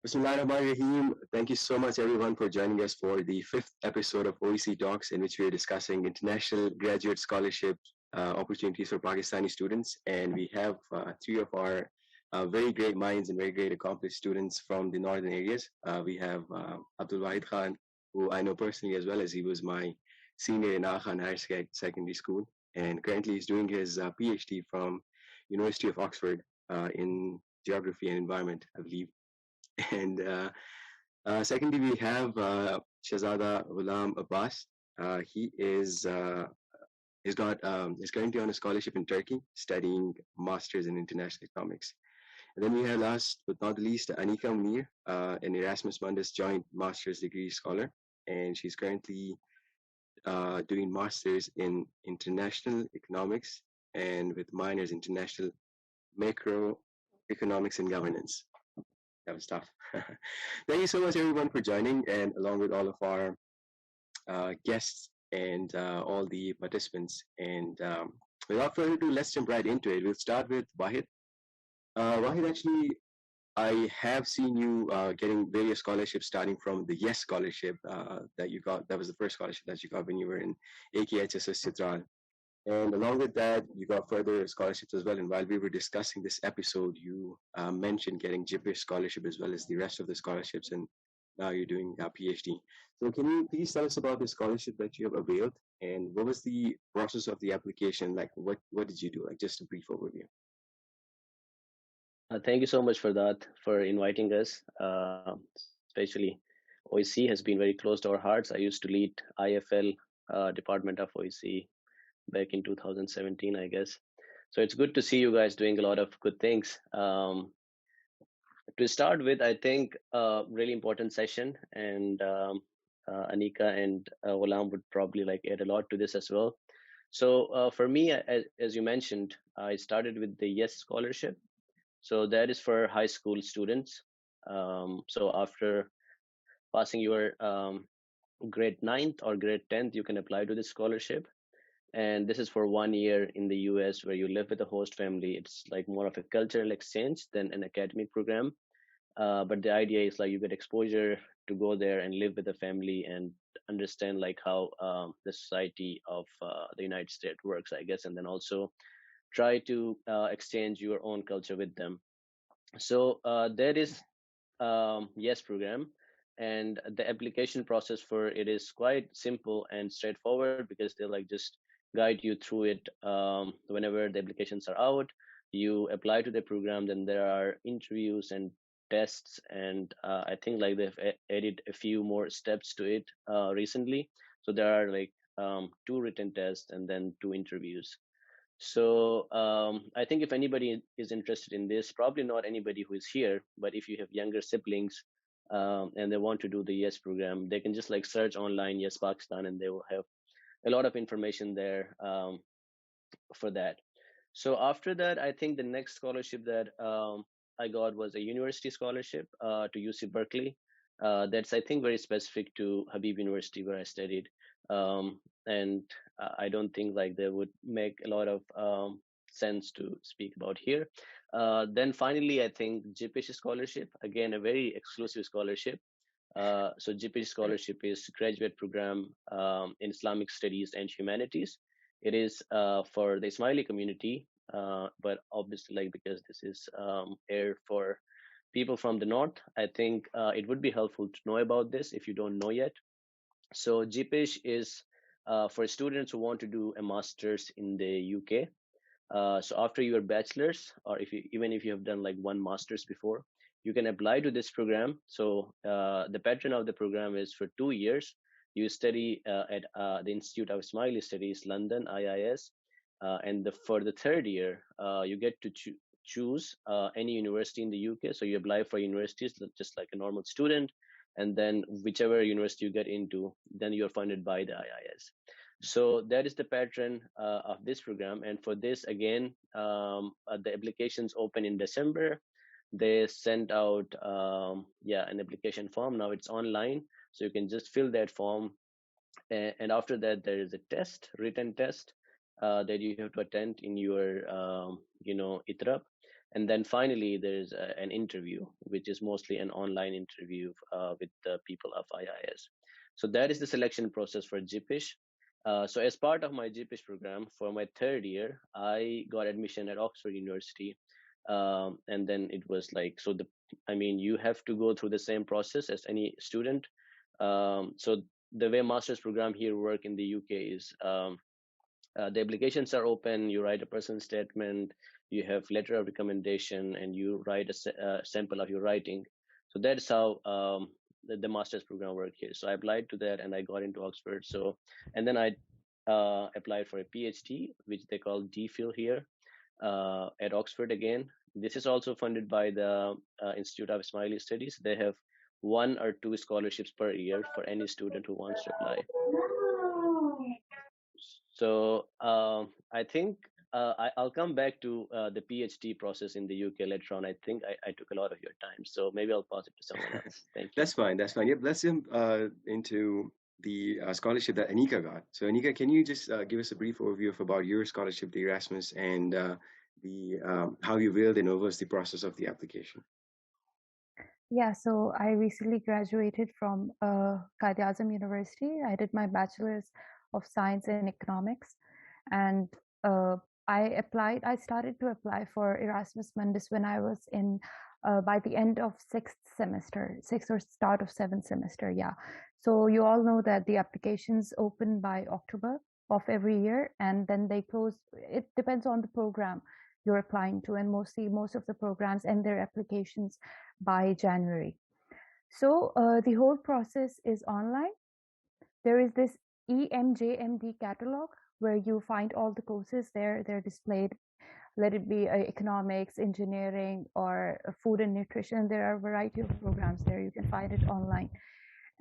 Bismillahirrahmanirrahim. Thank you so much, everyone, for joining us for the fifth episode of OEC Talks, in which we are discussing international graduate scholarship opportunities for Pakistani students. And we have three of our very great minds and very great accomplished students from the northern areas. We have Abdul Wahid Khan, who I know personally as well, as he was my senior in Agha Higher Secondary School. And currently he's doing his PhD from University of Oxford in Geography and Environment, I believe. And secondly, we have Shahzada Ghulam Abbas. He is currently on a scholarship in Turkey, studying masters in international economics. And then we have, last but not least, Anika Munir, an Erasmus Mundus joint master's degree scholar, and she's currently doing masters in international economics and with minors international macroeconomics and governance. That was tough. Thank you so much, everyone, for joining, and along with all of our guests and all the participants. And without further ado, let's jump right into it. We'll start with Wahid. Wahid, actually, I have seen you getting various scholarships, starting from the Yes Scholarship that you got. That was the first scholarship that you got when you were in AKHSS Chitral. And along with that, you got further scholarships as well. And while we were discussing this episode, you mentioned getting JIPIsh scholarship as well as the rest of the scholarships. And now you're doing a PhD. So can you please tell us about the scholarship that you have availed? And what was the process of the application? Like, what did you do? Like, just a brief overview. Thank you so much for that, for inviting us. Especially OEC has been very close to our hearts. I used to lead IFL department of OEC back in 2017, I guess. So it's good to see you guys doing a lot of good things. To start with, I think a really important session, and Anika and Ghulam would probably like add a lot to this as well. So for me, as you mentioned, I started with the Yes Scholarship. So that is for high school students. So after passing your grade 9th or grade 10th, you can apply to this scholarship. And this is for 1 year in the US where you live with a host family. It's like more of a cultural exchange than an academic program. But the idea is like you get exposure to go there and live with the family and understand like how the society of the United States works, I guess, and then also try to exchange your own culture with them. So there is Yes program, and the application process for it is quite simple and straightforward because they like just guide you through it. Whenever the applications are out, you apply to the program. Then there are interviews and tests, and I think like they've added a few more steps to it recently. So there are like 2 written tests and then 2 interviews. So I think if anybody is interested in this, probably not anybody who is here, but if you have younger siblings and they want to do the Yes program, they can just like search online Yes Pakistan, and they will have a lot of information there for that. So after that, I think the next scholarship that I got was a university scholarship to UC Berkeley. That's I think very specific to Habib University where I studied, and I don't think like they would make a lot of sense to speak about here. Then finally, I think JPISH scholarship, again a very exclusive scholarship. So JPISH scholarship is graduate program in Islamic Studies and Humanities. It is for the Ismaili community, but obviously, like because this is aired for people from the north, I think it would be helpful to know about this if you don't know yet. So GPISH is for students who want to do a master's in the UK. So after your bachelor's, or if you even if you have done like one master's before, you can apply to this program. So the pattern of the program is for 2 years. You study at the Institute of Ismaili Studies, London, IIS, and for the third year, you get to choose any university in the UK. So you apply for universities just like a normal student, and then whichever university you get into, then you're funded by the IIS. So that is the pattern of this program. And for this, again, the applications open in December. They sent out, an application form. Now it's online, so you can just fill that form. And after that, there is a test, written test that you have to attend in your, ITRAP. And then finally, there's an interview, which is mostly an online interview with the people of IIS. So that is the selection process for GPISH. So as part of my GPISH program for my third year, I got admission at Oxford University. And then it was like, I mean, you have to go through the same process as any student. So the way master's program here work in the UK is the applications are open. You write a personal statement, you have letter of recommendation, and you write a sample of your writing. So that's how the master's program work here. So I applied to that and I got into Oxford. So, and then I applied for a PhD, which they call DPhil here at Oxford again. This is also funded by the Institute of Ismaili Studies. They have 1 or 2 scholarships per year for any student who wants to apply. So I think I'll come back to the PhD process in the UK later on. I think I took a lot of your time, so maybe I'll pass it to someone else. Thank you. That's fine. That's fine. Yep. Let's jump into the scholarship that Anika got. So, Anika, can you just give us a brief overview of about your scholarship, the Erasmus, and the how you willed and oversaw the process of the application? Yeah, so I recently graduated from Quaid-e-Azam University. I did my bachelor's of science in economics, and I started to apply for Erasmus Mundus when I was in by the end of sixth or start of seventh semester. Yeah, so you all know that the applications open by October of every year, and then they close. It depends on the program you're applying to, and most of the programs end their applications by January. So the whole process is online. There is this EMJMD catalog where you find all the courses there. They're displayed. Let it be economics, engineering, or food and nutrition. There are a variety of programs there. You can find it online.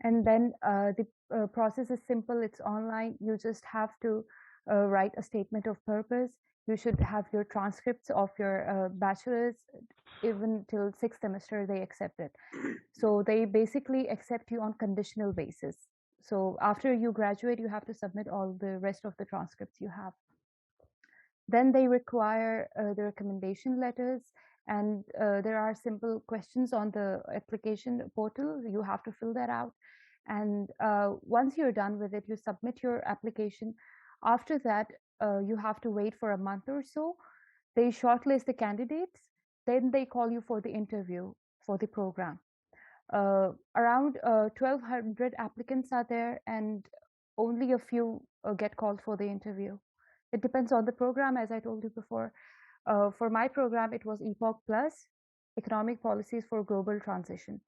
And then the process is simple. It's online. You just have to write a statement of purpose. You should have your transcripts of your bachelor's. Even till sixth semester, they accept it. So they basically accept you on conditional basis. So after you graduate, you have to submit all the rest of the transcripts you have. Then they require the recommendation letters, and there are simple questions on the application portal. You have to fill that out. And once you're done with it, you submit your application. After that, you have to wait for a month or so. They shortlist the candidates. Then they call you for the interview for the program. Around 1,200 applicants are there, and only a few get called for the interview. It depends on the program, as I told you before. For my program, it was EPOC Plus, Economic Policies for Global Transition.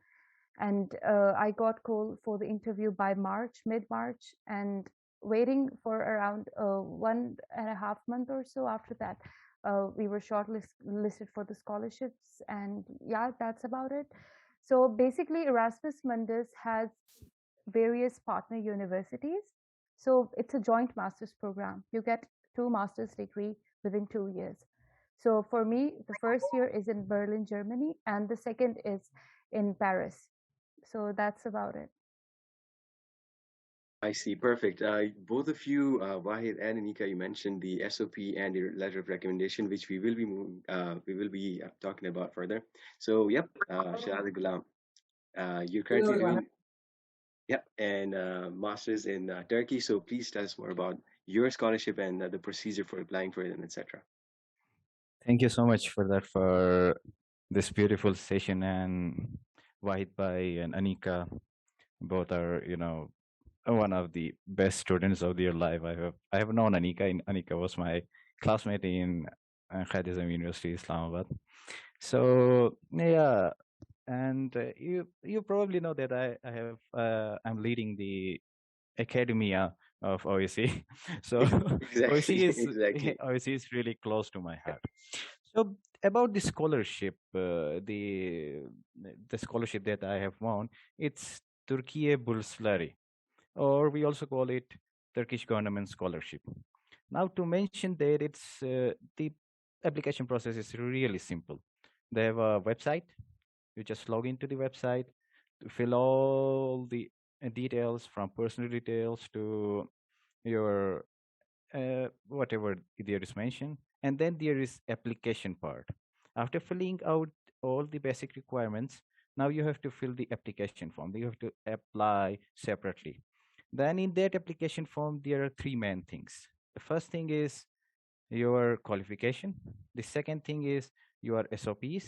And I got called for the interview by mid-March, and waiting for around 1.5 months or so after that, we were shortlisted for the scholarships. And yeah, that's about it. So basically, Erasmus Mundus has various partner universities. So it's a joint master's program. You get 2 master's degree within 2 years. So for me, the first year is in Berlin, Germany, and the second is in Paris. So that's about it. I see. Perfect. Both of you, Wahid and Anika, you mentioned the SOP and the letter of recommendation, which we will be talking about further. So, yep, Shahad Gulam, you're currently doing, yep, and masters in Turkey. So, please tell us more about your scholarship and the procedure for applying for it, and etc. Thank you so much for that, for this beautiful session. And Wahid Bhai and Anika, both are, one of the best students of their life. I have known Anika. Anika was my classmate in Quaid-e-Azam University, Islamabad. So yeah, and you probably know that I'm leading the academia of OEC. So Exactly. Exactly. OEC is really close to my heart. So about the scholarship, the scholarship that I have won, it's Turkiye Bursları, or we also call it Turkish Government Scholarship. Now, to mention that, it's the application process is really simple. They have a website. You just log into the website to fill all the details, from personal details to your whatever there is mentioned, and then there is application part. After filling out all the basic requirements, now you have to fill the application form. You have to apply separately. Then in that application form, there are three main things. The first thing is your qualification. The second thing is your SOPs.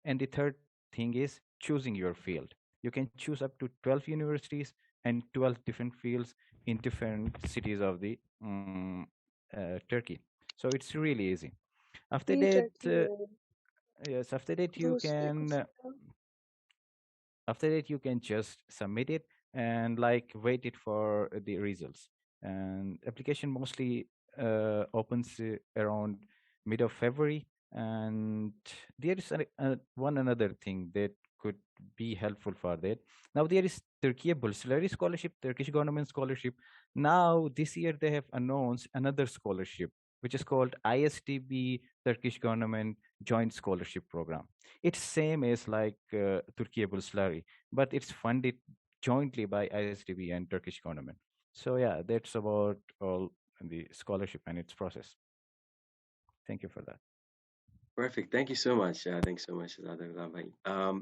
And the third thing is choosing your field. You can choose up to 12 universities and 12 different fields in different cities of the Turkey. So it's really easy. After that, yes, after that you can just submit it and like wait it for the results. And application mostly opens around mid of February. And there is one another thing that could be helpful for that. Now there is Turkey Bursary Scholarship, Turkish government scholarship. Now this year they have announced another scholarship which is called ISTB Turkish government joint scholarship program. It's same as like Turkey Bursary, but it's funded jointly by ISTB and Turkish government. So yeah, that's about all the scholarship and its process. Thank you for that. Perfect. Thank you so much. Thanks so much, Zada Ghulam bhai.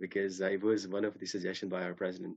because I was one of the suggestion by our president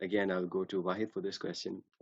again. I'll go to Wahid for this question.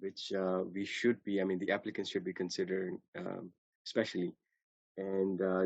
which we should be, I mean the applicants should be considering especially, and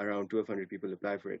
around 1200 people apply for it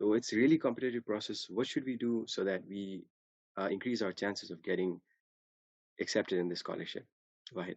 So it's really competitive process. What should we do so that we increase our chances of getting accepted in this scholarship? Wahid.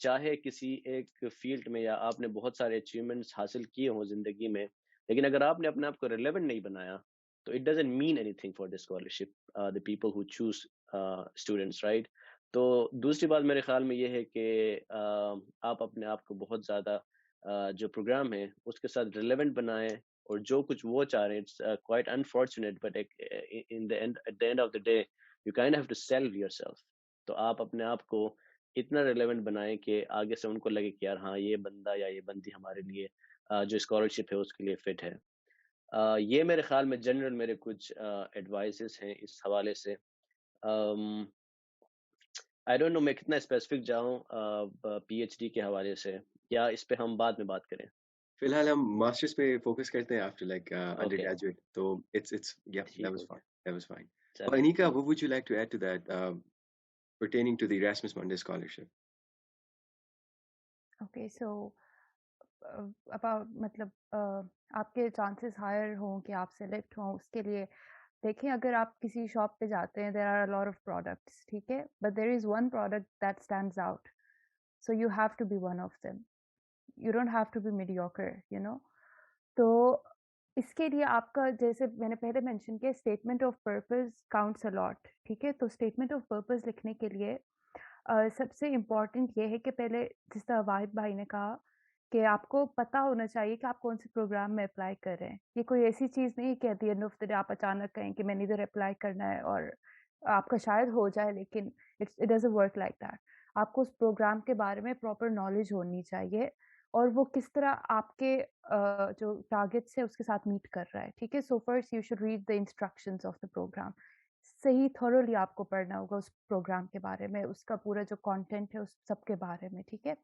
چاہے کسی ایک field میں یا آپ نے بہت سارے achievements حاصل کیے ہوں زندگی میں، لیکن اگر آپ نے اپنے آپ کو ریلیونٹ نہیں بنایا تو it doesn't mean any thing for the scholarship, the people who choose students, right? تو دوسری بات میرے خیال میں یہ ہے کہ آپ اپنے آپ کو بہت زیادہ جو پروگرام ہے اس کے ساتھ ریلیونٹ بنائیں، اور جو کچھ وہ چاہ رہے ہیں it's quite unfortunate but in the end at the end of the day you kind have to sell yourself. تو آپ اپنے آپ کو اتنا ریلیونٹ بنائیں کہ آگے سے ان کو لگے کہ یار ہاں یہ بندہ یا یہ بندی ہمارے لیے جو اسکالرشپ ہے اس کے لیے فٹ ہے. یہ میرے خیال میں جنرل میرے کچھ ایڈوائزز ہیں اس حوالے سے. آئی ڈونٹ نو میں کتنا اسپیسیفک جاؤں پی ایچ ڈی کے حوالے سے، یا اس پہ ہم بعد میں بات کریں؟ فی الحال ہم ماسٹرز پہ فوکس کرتے ہیں after like Okay. undergraduate. So it's yeah, ٹھیک that was ہے. fine. That was fine. چلیں. Anika, what would you like to add to that pertaining to the Erasmus Mundus scholarship? Okay so about مطلب آپ کے chances higher ہوں کہ آپ select ہوں، اس کے لیے دیکھیں اگر آپ کسی شاپ پہ جاتے ہیں there are a lot of products, ٹھیک ہے، but there is one product that stands out, so you have to be one of them, you don't have to be mediocre, you know. تو اس کے لیے آپ کا جیسے میں نے پہلے مینشن کیا statement of purpose counts a لاٹ، ٹھیک ہے. تو اسٹیٹمنٹ آف پرپز لکھنے کے لیے سب سے امپورٹنٹ یہ ہے کہ پہلے جس طرح واحد بھائی نے کہا کہ آپ کو پتہ ہونا چاہیے کہ آپ کون سے پروگرام میں اپلائی کر رہے ہیں. یہ کوئی ایسی چیز نہیں کہ at the end of the day آپ اچانک کہیں کہ میں نے ادھر اپلائی کرنا ہے اور آپ کا شاید ہو جائے، لیکن it doesn't work like that. آپ کو اس پروگرام کے بارے میں پراپر نالج ہونی چاہیے اور وہ کس طرح آپ کے جو ٹارگیٹس ہے اس کے ساتھ میٹ کر رہا ہے، ٹھیک ہے. So first you should read the instructions of the programme. صحیح تھورولی آپ کو پڑھنا ہوگا اس پروگرام کے بارے میں، اس کا پورا جو کانٹینٹ ہے اس سب کے بارے میں، ٹھیک ہے.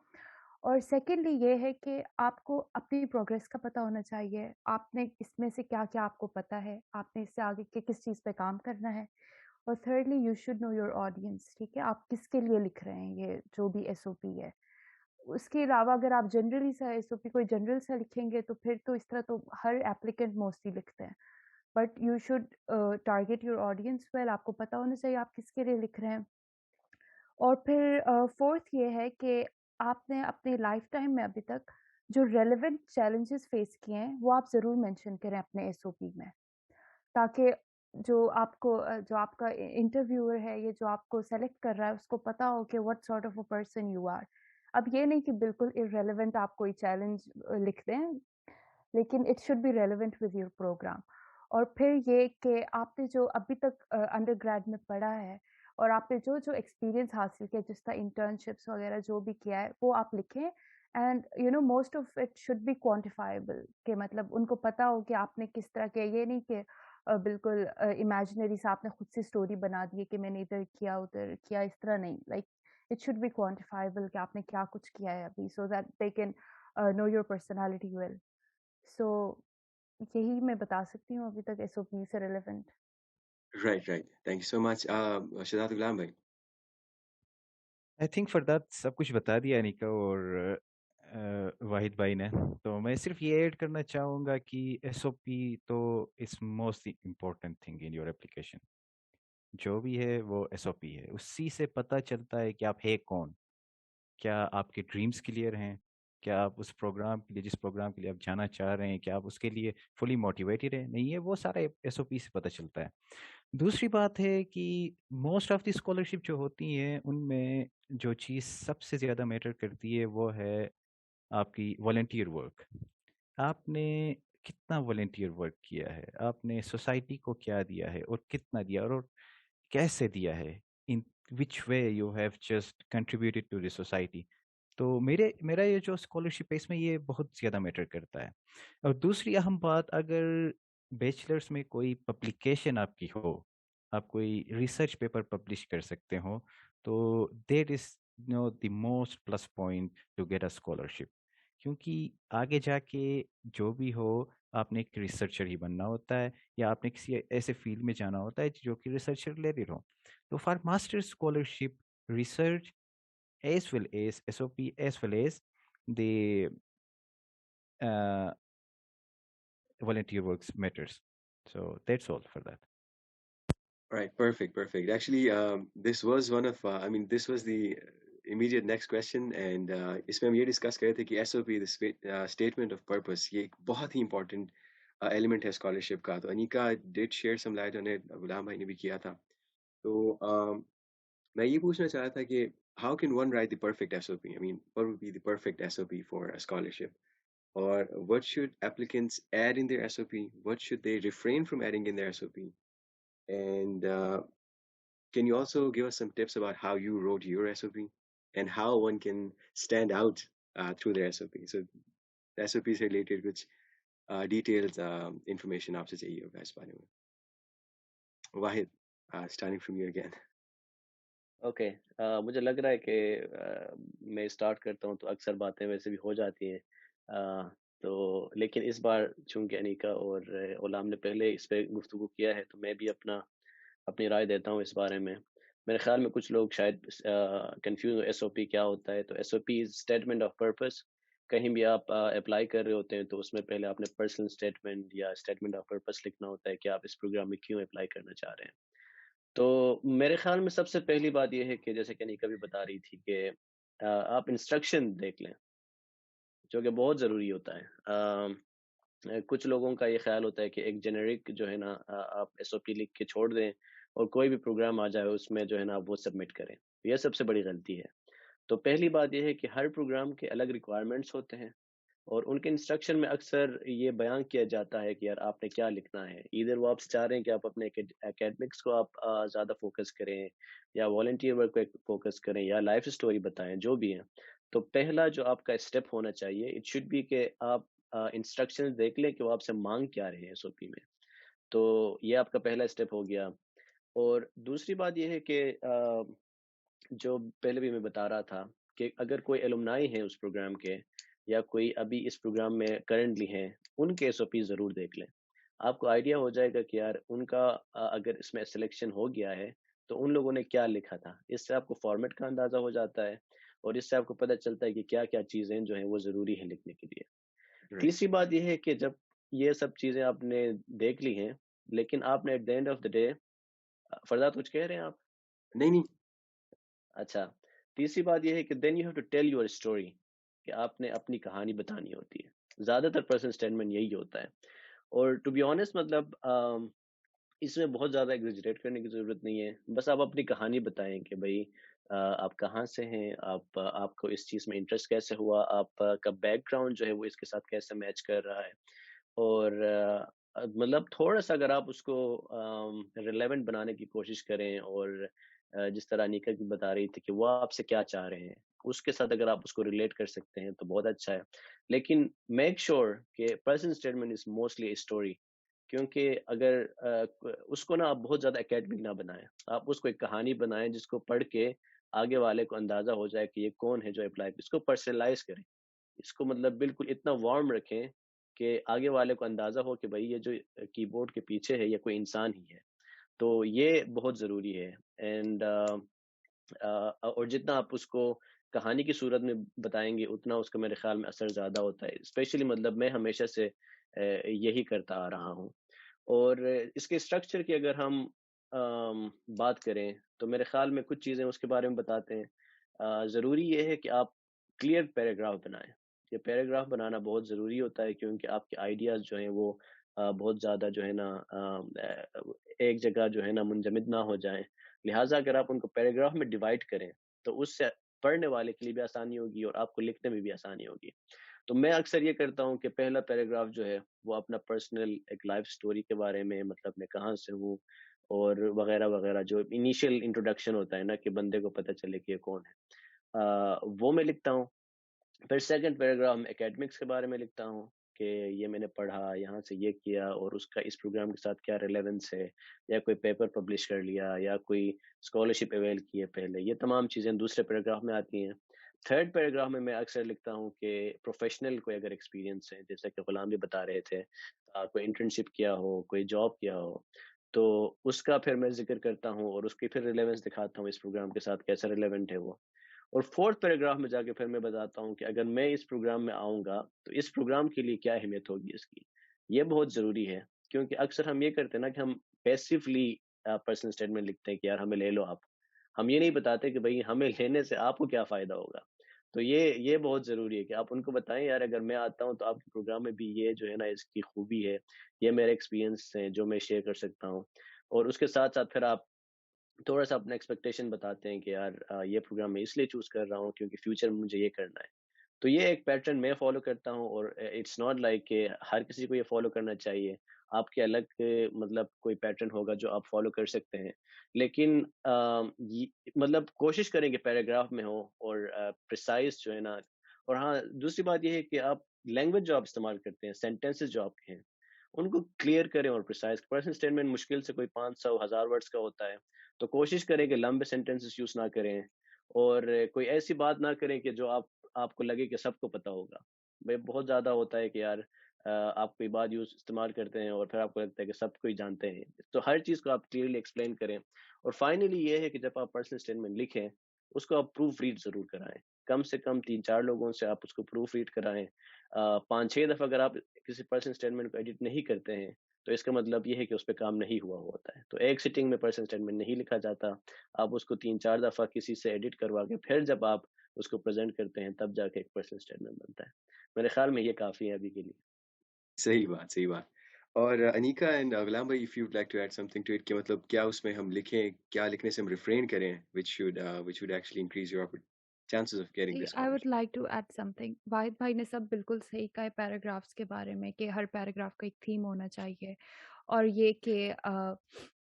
اور سیکنڈلی یہ ہے کہ آپ کو اپنی پروگریس کا پتہ ہونا چاہیے، آپ نے اس میں سے کیا کیا آپ کو پتہ ہے، آپ نے اس سے آگے کے کس چیز پہ کام کرنا ہے. اور thirdly you should know your audience, ٹھیک ہے، آپ کس کے لیے لکھ رہے ہیں یہ جو بھی ایس او پی ہے. اس کے علاوہ اگر آپ جنرلی سا ایس او پی کوئی جنرل سا لکھیں گے تو پھر تو اس طرح تو ہر ایپلیکنٹ موسٹلی لکھتے ہیں، but you should target your audience well. آپ کو پتہ ہونا چاہیے آپ کس کے لیے لکھ رہے ہیں. اور پھر فورتھ یہ ہے کہ آپ نے اپنے لائف ٹائم میں ابھی تک جو ریلیونٹ چیلنجز فیس کیے ہیں وہ آپ ضرور مینشن کریں اپنے ایس او پی میں، تاکہ جو آپ کو جو آپ کا انٹرویور ہے یا جو آپ کو سلیکٹ کر رہا ہے اس کو پتا ہو کہ what sort of a person you are. اب یہ نہیں کہ بالکل ارریلیونٹ آپ کوئی چیلنج لکھ دیں، لیکن it should be relevant with your programme. اور پھر یہ کہ آپ نے جو ابھی تک انڈر گریڈ میں پڑھا ہے اور آپ نے جو ایکسپیرینس حاصل کیا جس طرح انٹرنشپس وغیرہ جو بھی کیا ہے وہ آپ لکھیں. And you know most of it should be quantifiable, کہ مطلب ان کو پتا ہو کہ آپ نے کس طرح کیا. یہ نہیں کہ بالکل امیجنری سے آپ نے خود سے اسٹوری بنا دی کہ میں نے ادھر کیا ادھر کیا، اس طرح نہیں. Like it should be quantifiable کہ آپ نے کیا کچھ کیا ہے ابھی، so that they can know your personality well. So یہی میں بتا سکتی ہوں ابھی تک ایس او پی سے relevant. Right. Thank you so much. Shahzad Ghulam bhai. I think for that سب کچھ بتا دیا انیکا اور واحد بھائی نے. تو میں صرف یہ ایڈ کرنا چاہوں گا کہ ایس او پی تو is most important thing in your application. جو بھی ہے وہ ایس او پی ہے، اسی سے پتہ چلتا ہے کہ آپ ہے کون، کیا آپ کے ڈریمز کلیئر ہیں، کیا آپ اس پروگرام کے لیے جس پروگرام کے لیے آپ جانا چاہ رہے ہیں کیا آپ اس کے لیے فلی موٹیویٹیڈ ہیں. نہیں ہے، وہ سارا ایس او پی سے پتہ چلتا ہے. دوسری بات ہے کہ موسٹ آف دی اسکالرشپ جو ہوتی ہیں ان میں جو چیز سب سے زیادہ میٹر کرتی ہے وہ ہے آپ کی والنٹیئر ورک. آپ نے کتنا والنٹیئر ورک کیا ہے، آپ نے سوسائٹی کو کیا دیا ہے اور کتنا دیا اور کیسے دیا ہے، in which way you have just contributed to the society. تو میرا یہ جو اسکالرشپ ہے اس میں یہ بہت زیادہ میٹر کرتا ہے. اور دوسری اہم بات، اگر بیچلرس میں کوئی پبلیکیشن آپ کی ہو، آپ کوئی ریسرچ پیپر پبلش کر سکتے ہو، تو that is the most plus point to get a scholarship. کیونکہ آگے جا کے جو بھی ہو آپ نے ایک ریسرچر ہی بننا ہوتا ہے یا آپ نے کسی ایسے فیلڈ میں جانا ہوتا ہے جو کہ ریسرچ ریلیٹڈ ہو. تو for master scholarship research as well as SOP as well as the volunteer works matters. So that's all for that. Right. Perfect. Actually, this was one of, this was the immediate next question, and اس میں ہم یہ discuss کر رہے تھے کہ S O P statement of purpose یہ ایک بہت ہی امپورٹنٹ ایلیمنٹ ہے اسکالرشپ کا. تو Anika did share some light on it, Ghulam بھائی نے بھی کیا تھا. تو میں یہ پوچھنا چاہ رہا تھا کہ how can one write the perfect SOP? I mean, what would be the perfect SOP for a scholarship? Or what should applicants add in their SOP? What should they refrain from adding in their SOP? And can you also give us some tips about how you wrote your SOP and how one can stand out through their SOP? So SOP سے related کچھ detailed information آپ سے چاہیے ہوگا اس بارے میں. واحد, starting from you again. Okay, مجھے لگ رہا ہے کہ میں اسٹارٹ کرتا ہوں تو اکثر باتیں ویسے بھی ہو جاتی ہیں, تو لیکن اس بار چونکہ انیکا اور غلام نے پہلے اس پہ گفتگو کیا ہے تو میں بھی اپنی رائے دیتا ہوں اس بارے میں. میرے خیال میں کچھ لوگ شاید کنفیوز ایس او پی کیا ہوتا ہے. تو S O P statement of purpose. کہیں بھی آپ اپلائی کر رہے ہوتے ہیں تو اس میں پہلے آپ نے پرسنل اسٹیٹمنٹ یا اسٹیٹمنٹ آف پرپس لکھنا ہوتا ہے کہ آپ اس پروگرام میں کیوں اپلائی کرنا چاہ رہے ہیں. تو میرے خیال میں سب سے پہلی بات یہ ہے کہ جیسے کہ انیکا بھی بتا رہی تھی کہ آپ انسٹرکشن دیکھ لیں, جو کہ بہت ضروری ہوتا ہے. کچھ لوگوں کا یہ خیال ہوتا ہے کہ ایک جنرک جو ہے نا آپ ایس او پی لکھ کے چھوڑ دیں اور کوئی بھی پروگرام آ جائے اس میں جو ہے نا وہ سبمٹ کریں. یہ سب سے بڑی غلطی ہے. تو پہلی بات یہ ہے کہ ہر پروگرام کے الگ ریکوائرمنٹس ہوتے ہیں اور ان کے انسٹرکشن میں اکثر یہ بیان کیا جاتا ہے کہ یار آپ نے کیا لکھنا ہے. ادھر وہ آپ سے چاہ رہے ہیں کہ آپ اپنے اکیڈمکس کو آپ زیادہ فوکس کریں یا والنٹیئر ورک پہ فوکس کریں یا لائف اسٹوری بتائیں, جو بھی ہیں. تو پہلا جو آپ کا اسٹیپ ہونا چاہیے اٹ شوڈ بی کہ آپ انسٹرکشن دیکھ لیں کہ وہ آپ سے مانگ کیا رہے ہیں ایس او پی میں. تو یہ آپ کا پہلا اسٹیپ ہو گیا. اور دوسری بات یہ ہے کہ جو پہلے بھی میں بتا رہا تھا کہ اگر کوئی ایلومنائی ہیں اس پروگرام کے یا کوئی ابھی اس پروگرام میں کرنٹلی ہیں, ان کے ایس او پی ضرور دیکھ لیں. آپ کو آئیڈیا ہو جائے گا کہ یار ان کا اگر اس میں سلیکشن ہو گیا ہے تو ان لوگوں نے کیا لکھا تھا. اس سے آپ کو فارمیٹ کا اندازہ ہو جاتا ہے اور اس سے آپ کو پتہ چلتا ہے کہ کیا کیا چیزیں جو ہیں وہ ضروری ہیں لکھنے کے لیے. تیسری بات یہ ہے کہ جب یہ سب چیزیں آپ نے دیکھ لی ہیں لیکن آپ نے at the end of the day, Farzad کچھ کہہ رہے ہیں آپ؟ نہیں. اچھا, تیسری بات یہ ہے کہ then you have to tell your story, کہ آپ نے اپنی کہانی بتانی ہوتی ہے. زیادہ تر پرسنل اسٹیٹمنٹ یہی ہوتا ہے. اور ٹو بی آنیسٹ مطلب اس میں بہت زیادہ ایگزیجریٹ کرنے کی ضرورت نہیں ہے. بس آپ اپنی کہانی بتائیں کہ بھائی آپ کہاں سے ہیں, آپ کو اس چیز میں انٹرسٹ کیسے ہوا, آپ کا بیک گراؤنڈ جو ہے وہ اس کے ساتھ کیسے میچ کر رہا ہے. اور مطلب تھوڑا سا اگر آپ اس کو ریلیونٹ بنانے کی کوشش کریں اور جس طرح انیکا کی بتا رہی تھی کہ وہ آپ سے کیا چاہ رہے ہیں اس کے ساتھ اگر آپ اس کو ریلیٹ کر سکتے ہیں تو بہت اچھا ہے. لیکن میک شیور کہ personal statement is mostly story, کیونکہ اگر اس کو نا آپ بہت زیادہ اکیڈمک نہ بنائیں, آپ اس کو ایک کہانی بنائیں جس کو پڑھ کے آگے والے کو اندازہ ہو جائے کہ یہ کون ہے جو اپلائی, اس کو پرسنلائز کریں, اس کو مطلب بالکل اتنا وارم رکھیں کہ آگے والے کو اندازہ ہو کہ بھائی یہ جو کی بورڈ کے پیچھے ہے یہ کوئی انسان ہی ہے. تو یہ بہت ضروری ہے. اینڈ اور جتنا آپ اس کو کہانی کی صورت میں بتائیں گے اتنا اس کا میرے خیال میں اثر زیادہ ہوتا ہے. اسپیشلی مطلب میں ہمیشہ سے یہی کرتا آ رہا ہوں. اور اس کے اسٹرکچر کی اگر ہم بات کریں تو میرے خیال میں کچھ چیزیں اس کے بارے میں بتاتے ہیں. ضروری یہ ہے کہ آپ کلیئر پیراگراف بنائیں. یہ پیراگراف بنانا بہت ضروری ہوتا ہے کیونکہ آپ کے آئیڈیاز جو ہیں وہ بہت زیادہ جو ہے نا ایک جگہ جو ہے نا منجمد نہ ہو جائیں. لہٰذا اگر آپ ان کو پیراگراف میں ڈیوائڈ کریں تو اس سے پڑھنے والے کے لیے بھی آسانی ہوگی اور آپ کو لکھنے میں بھی آسانی ہوگی. تو میں اکثر یہ کرتا ہوں کہ پہلا پیراگراف جو ہے وہ اپنا پرسنل ایک لائف سٹوری کے بارے میں, مطلب میں کہاں سے ہوں اور وغیرہ وغیرہ, جو انیشیل انٹروڈکشن ہوتا ہے نا کہ بندے کو پتہ چلے کہ یہ کون ہے, وہ میں لکھتا ہوں. پھر سیکنڈ پیراگراف میں اکیڈمکس کے بارے میں لکھتا ہوں کہ یہ میں نے پڑھا, یہاں سے یہ کیا اور اس کا اس پروگرام کے ساتھ کیا ریلیونس ہے, یا کوئی پیپر پبلش کر لیا یا کوئی اسکالرشپ اویل کی ہے پہلے. یہ تمام چیزیں دوسرے پیراگراف میں آتی ہیں. تھرڈ پیراگراف میں اکثر لکھتا ہوں کہ پروفیشنل کوئی اگر ایکسپیرینس ہے, جیسا کہ غلام بھی بتا رہے تھے, کوئی انٹرنشپ کیا ہو, کوئی جاب کیا ہو, تو اس کا پھر میں ذکر کرتا ہوں اور اس کی پھر ریلیونس دکھاتا ہوں اس پروگرام کے ساتھ کیسا ریلیونٹ ہے وہ. اور فورتھ پیراگراف میں جا کے پھر میں بتاتا ہوں کہ اگر میں اس پروگرام میں آؤں گا تو اس پروگرام کے لیے کیا اہمیت ہوگی اس کی. یہ بہت ضروری ہے کیونکہ اکثر ہم یہ کرتے ہیں نا کہ ہم پیسیولی پرسنل اسٹیٹمنٹ لکھتے ہیں کہ یار ہمیں لے لو آپ, ہم یہ نہیں بتاتے کہ بھائی ہمیں لینے سے آپ کو کیا فائدہ ہوگا. تو یہ بہت ضروری ہے کہ آپ ان کو بتائیں یار اگر میں آتا ہوں تو آپ کے پروگرام میں بھی یہ جو ہے نا اس کی خوبی ہے, یہ میرے ایکسپیرینس ہیں جو میں شیئر کر سکتا ہوں. اور اس کے ساتھ ساتھ پھر آپ تھوڑا سا اپنا ایکسپیکٹیشن بتاتے ہیں کہ یار یہ پروگرام میں اس لیے چوز کر رہا ہوں کیونکہ فیوچر میں مجھے یہ کرنا ہے. تو یہ ایک پیٹرن میں فالو کرتا ہوں, اور اٹس ناٹ لائک کہ ہر کسی کو یہ فالو کرنا چاہیے. آپ کے الگ مطلب کوئی پیٹرن ہوگا جو آپ فالو کر سکتے ہیں, لیکن مطلب کوشش کریں کہ پیراگراف میں ہو اور پریسائز جو ہے نا. اور ہاں دوسری بات یہ ہے کہ آپ لینگویج جو آپ استعمال کرتے ہیں, سینٹینسز جو آپ کے ہیں ان کو کلیئر کریں اور پریسائز. پرسنل اسٹیٹمنٹ مشکل سے کوئی 500-1000 ورڈز کا ہوتا ہے, تو کوشش کریں کہ لمبے سینٹینسز یوز نہ کریں, اور کوئی ایسی بات نہ کریں کہ جو آپ کو لگے کہ سب کو پتہ ہوگا. بھائی بہت زیادہ ہوتا ہے کہ یار آپ کوئی بات استعمال کرتے ہیں اور پھر آپ کو لگتا ہے کہ سب کوئی جانتے ہیں, تو ہر چیز کو آپ کلیئرلی ایکسپلین کریں. اور فائنلی یہ ہے کہ جب آپ پرسنل اسٹیٹمنٹ لکھیں اس کو آپ پروف ریڈ ضرور کرائیں, کم سے کم 3-4 لوگوں سے آپ اس کو پروف ریڈ کرائیں. 5-6 دفعہ اگر آپ کسی پرسنل اسٹیٹمنٹ کو ایڈٹ نہیں کرتے ہیں تو اس کا مطلب یہ ہے کہ اس پہ کام نہیں ہوا ہوتا ہے. تو ایک سٹنگ میں پرسنل اسٹیٹمنٹ نہیں لکھا جاتا, آپ اس کو 3-4 دفعہ کسی سے ایڈٹ کروا کے پھر جب آپ اس کو پریزنٹ کرتے ہیں تب جا کے ایک پرسنل اسٹیٹمنٹ بنتا ہے. میرے خیال میں یہ کافی ہے ابھی کے لیے. صحیح بات, صحیح بات. اور انیکا اینڈ غلام بھائی, if you like to add something to it, کہ مطلب کیا اس میں ہم لکھیں, کیا لکھنے سے ہم ریفرین کریں which would actually increase your chances of getting this I would scholarship. Like to add something. Wahid بھائی نے سب بالکل صحیح کہا ہے پیراگرافس کے بارے میں کہ ہر پیراگراف کا ایک تھیم ہونا چاہیے, اور یہ کہ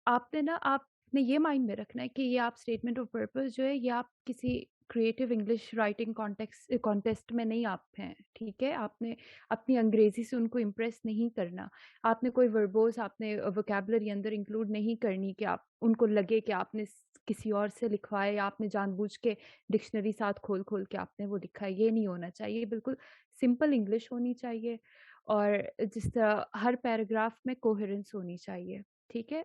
آپ نے یہ مائنڈ میں رکھنا ہے کہ یہ آپ اسٹیٹمنٹ آف پرپز جو ہے یہ آپ کسی کریٹو انگلش رائٹنگ کانٹیسٹ میں نہیں آپ ہیں, ٹھیک ہے. آپ نے اپنی انگریزی سے ان کو امپریس نہیں کرنا, آپ نے کوئی وربوز آپ نے ووکیبلری اندر انکلوڈ نہیں کرنی کہ آپ ان کو لگے کہ آپ نے کسی اور سے لکھوایا یا آپ نے جان بوجھ کے ڈکشنری ساتھ کھول کے آپ نے وہ لکھا ہے. یہ نہیں ہونا چاہیے, بالکل سمپل انگلش ہونی چاہیے, اور جس طرح ہر پیراگراف میں کوہرنس ہونی چاہیے, ٹھیک ہے.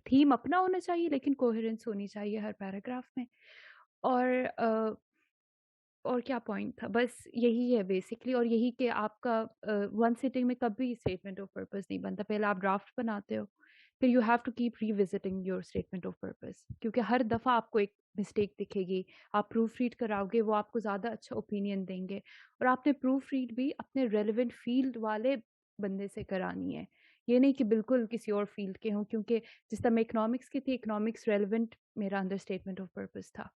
تھیم اپنا ہونا چاہیے لیکن کوہرنس ہونی چاہیے ہر پیراگراف میں. اور کیا پوائنٹ تھا, بس یہی ہے بیسکلی. اور یہی کہ آپ کا ون سٹنگ میں کبھی اسٹیٹمنٹ آف پرپز نہیں بنتا. پہلے آپ ڈرافٹ بناتے ہو, پھر you have to keep revisiting your statement of purpose, کیونکہ ہر دفعہ آپ کو ایک مسٹیک دکھے گی. آپ پروف ریڈ کراؤ گے, وہ آپ کو زیادہ اچھا اوپینین دیں گے, اور آپ نے پروف ریڈ بھی اپنے ریلیونٹ فیلڈ والے بندے سے کرانی ہے. یہ نہیں کہ بالکل کسی اور فیلڈ کے ہوں, کیونکہ جس طرح میں اکنامکس کی تھی, اکنامکس ریلیونٹ میرا اندر اسٹیٹمنٹ آف پرپز تھا.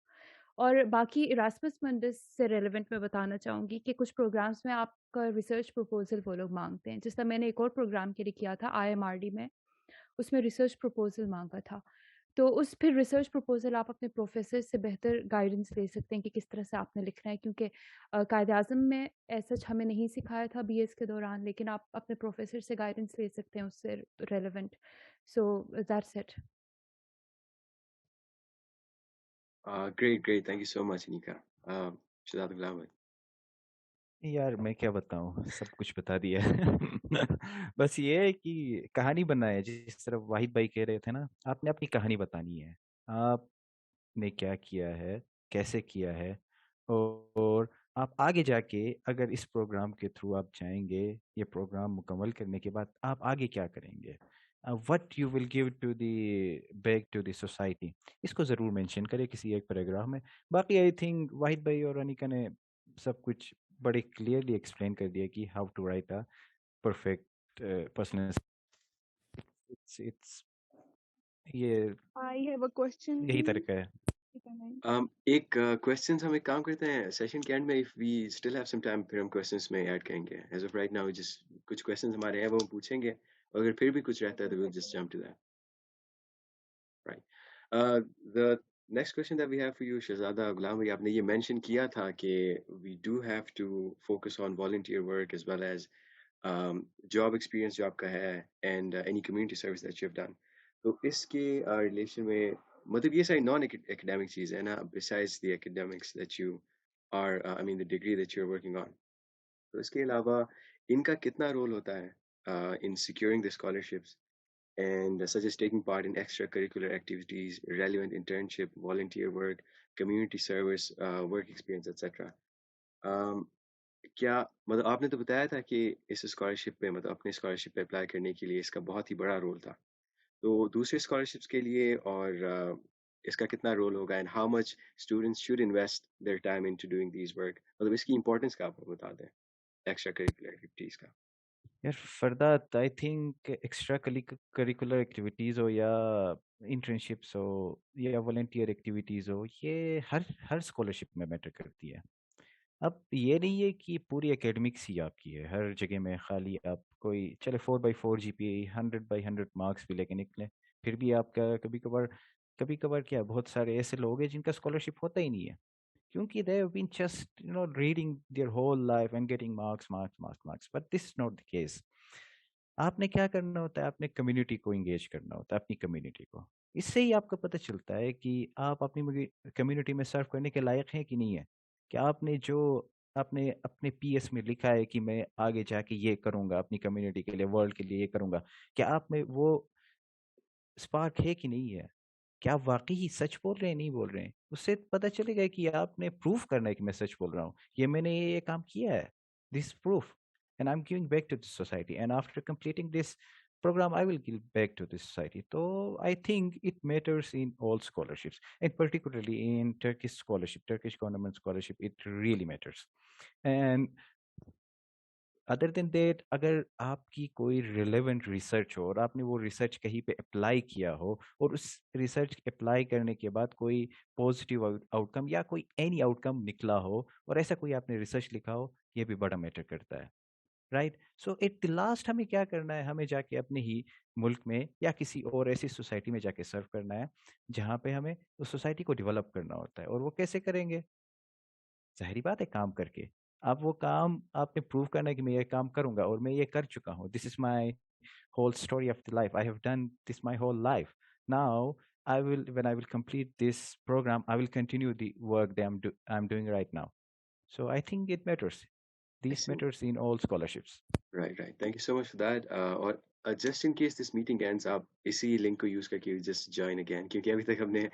اور باقی اراسمس منڈس سے ریلیونٹ میں بتانا چاہوں گی کہ کچھ پروگرامس میں آپ کا ریسرچ پروپوزل وہ لوگ مانگتے ہیں. جس طرح میں نے ایک اور پروگرام کے لیے کیا تھا IMRD میں, اس میں ریسرچ پروپوزل مانگا تھا. تو اس پھر ریسرچ پروپوزل آپ اپنے پروفیسر سے بہتر گائیڈنس لے سکتے ہیں کہ کس طرح سے آپ نے لکھنا ہے, کیونکہ قائد اعظم میں ایسا ہمیں نہیں سکھایا تھا BS کے دوران, لیکن آپ اپنے پروفیسر سے گائیڈنس لے سکتے ہیں اس سے relevant. So that's it. Great, thank you so much, Anika. Shahzad Ghulam بھائی. یار میں کیا بتاؤں, سب کچھ بتا دیا ہے. بس یہ ہے کہ کہانی بنائے, جس طرح واحد بھائی کہہ رہے تھے نا, آپ نے اپنی کہانی بتانی ہے. آپ نے کیا کیا ہے, کیسے کیا ہے, اور آپ آگے جا کے اگر اس پروگرام کے تھرو آپ جائیں گے, یہ پروگرام مکمل کرنے کے بعد آپ آگے کیا کریں گے, what you will give to the back to the society, اس کو ضرور مینشن کرے کسی ایک پیراگراف میں. باقی آئی تھنک واحد بھائی اور انیکا نے سب کچھ بڑے کلیئرلی ایکسپلین کر دیا کہ how to write a perfect personal. یہ I have a question, یہی please. طریقہ ہے. ایک کوشچنس ہم ایک کام کرتے ہیں سیشن کے اینڈ میں, if we still have some time پھر ہم کوشچنس میں ایڈ کریں گے. As of right now just کچھ کوشچنس ہمارے ہیں وہ ہم پوچھیں گے, اور اگر پھر بھی کچھ رہتا ہے تو well just jump to that. Right. The next question that we have for you, شہزادہ غلام بھائی, آپ نے یہ مینشن کیا تھا کہ we do have to focus on volunteer work as well as job experience جو آپ کا ہے, and any community service that you have done. تو اس کے ریلیشن میں مطلب یہ ساری نان ایکڈیمک چیز ہے نا, besides the academics that you are the degree that you're working on. تو اس کے علاوہ ان کا کتنا رول ہوتا ہے in securing the scholarships, and such as taking part in extracurricular activities, relevant internship, volunteer work, community service, work experience, etc. کیا مطلب آپ نے تو بتایا تھا کہ اس اسکالرشپ پہ مطلب اپنے اسکالرشپ پہ اپلائی کرنے کے لیے اس کا بہت ہی بڑا رول تھا, تو دوسرے اسکالرشپس کے لیے اور اس کا کتنا رول ہوگا and how much students should invest their time in to doing these work, مطلب اس کی امپورٹینس کا آپ کو بتا دیں ایکسٹرا کریکولر ایکٹیویٹیز کا. یار Fardad I think extra curricular activities ہو یا انٹرنشپس ہو یا والنٹیئر ایکٹیویٹیز ہو, یہ ہر اسکالرشپ میں میٹر کرتی ہے. اب یہ نہیں ہے کہ پوری اکیڈمکس ہی آپ کی ہے ہر جگہ میں, خالی آپ کوئی چلے 4/4 GPA 100/100 مارکس بھی لے کے نکلیں, پھر بھی آپ کا کبھی کبھار کیا بہت سارے ایسے لوگ ہیں جن کا اسکالرشپ ہوتا ہی نہیں ہے, کیونکہ they have been just reading their whole life and getting marks, but this is not the case. آپ نے کیا کرنا ہوتا ہے, آپ نے کمیونٹی کو انگیج کرنا ہوتا ہے, اپنی کمیونٹی کو. اس سے ہی آپ کو پتہ چلتا ہے کہ آپ اپنی کمیونٹی میں سرو کرنے کے لائق ہیں کہ نہیں ہے, کہ آپ نے جو اپنے PS میں لکھا ہے کہ میں آگے جا کے یہ کروں گا اپنی کمیونٹی کے لیے, ورلڈ کے لیے یہ کروں گا, کیا آپ میں وہ اسپارک ہے کہ نہیں ہے, کیا آپ واقعی سچ بول رہے ہیں نہیں بول رہے ہیں. اس سے پتہ چلے گا کہ آپ نے پروف کرنا ہے کہ میں سچ بول رہا ہوں, یہ میں نے یہ کام کیا ہے, this proof, and I am giving back to this society, and after completing this program I will give back to this society. So I think it matters in all scholarships, and particularly in Turkish scholarship, Turkish government scholarship, it really matters. And other than that, اگر آپ کی کوئی relevant research ہو اور آپ نے وہ research کہیں پہ اپلائی کیا ہو, اور اس ریسرچ اپلائی کرنے کے بعد کوئی پازیٹیو آؤٹ کم یا کوئی اینی آؤٹ کم نکلا ہو, اور ایسا کوئی آپ نے ریسرچ لکھا ہو, یہ بھی بڑا میٹر کرتا ہے, right. So at the last ہمیں کیا کرنا ہے, ہمیں جا کے اپنے ہی ملک میں یا کسی اور ایسی سوسائٹی میں جا کے سرو کرنا ہے جہاں پہ ہمیں اس سوسائٹی کو ڈیولپ کرنا ہوتا ہے. اور وہ کیسے کریں گے, ظاہری بات ہے کام کر کے. آپ وہ کام آپ نے پروو کرنا ہے کہ میں یہ کام کروں گا, اور میں یہ کر چکا ہوں. This is my whole story of the life, I have done this my whole life. Now when I will complete this program, I will continue the work that I'm doing right now. So I think it matters. This matters in all scholarships. Right. Thank you so much for that. اور just in case this meeting ends, آپ اسی link کو use کر کے just join again, کیونکہ ابھی تک ہم نے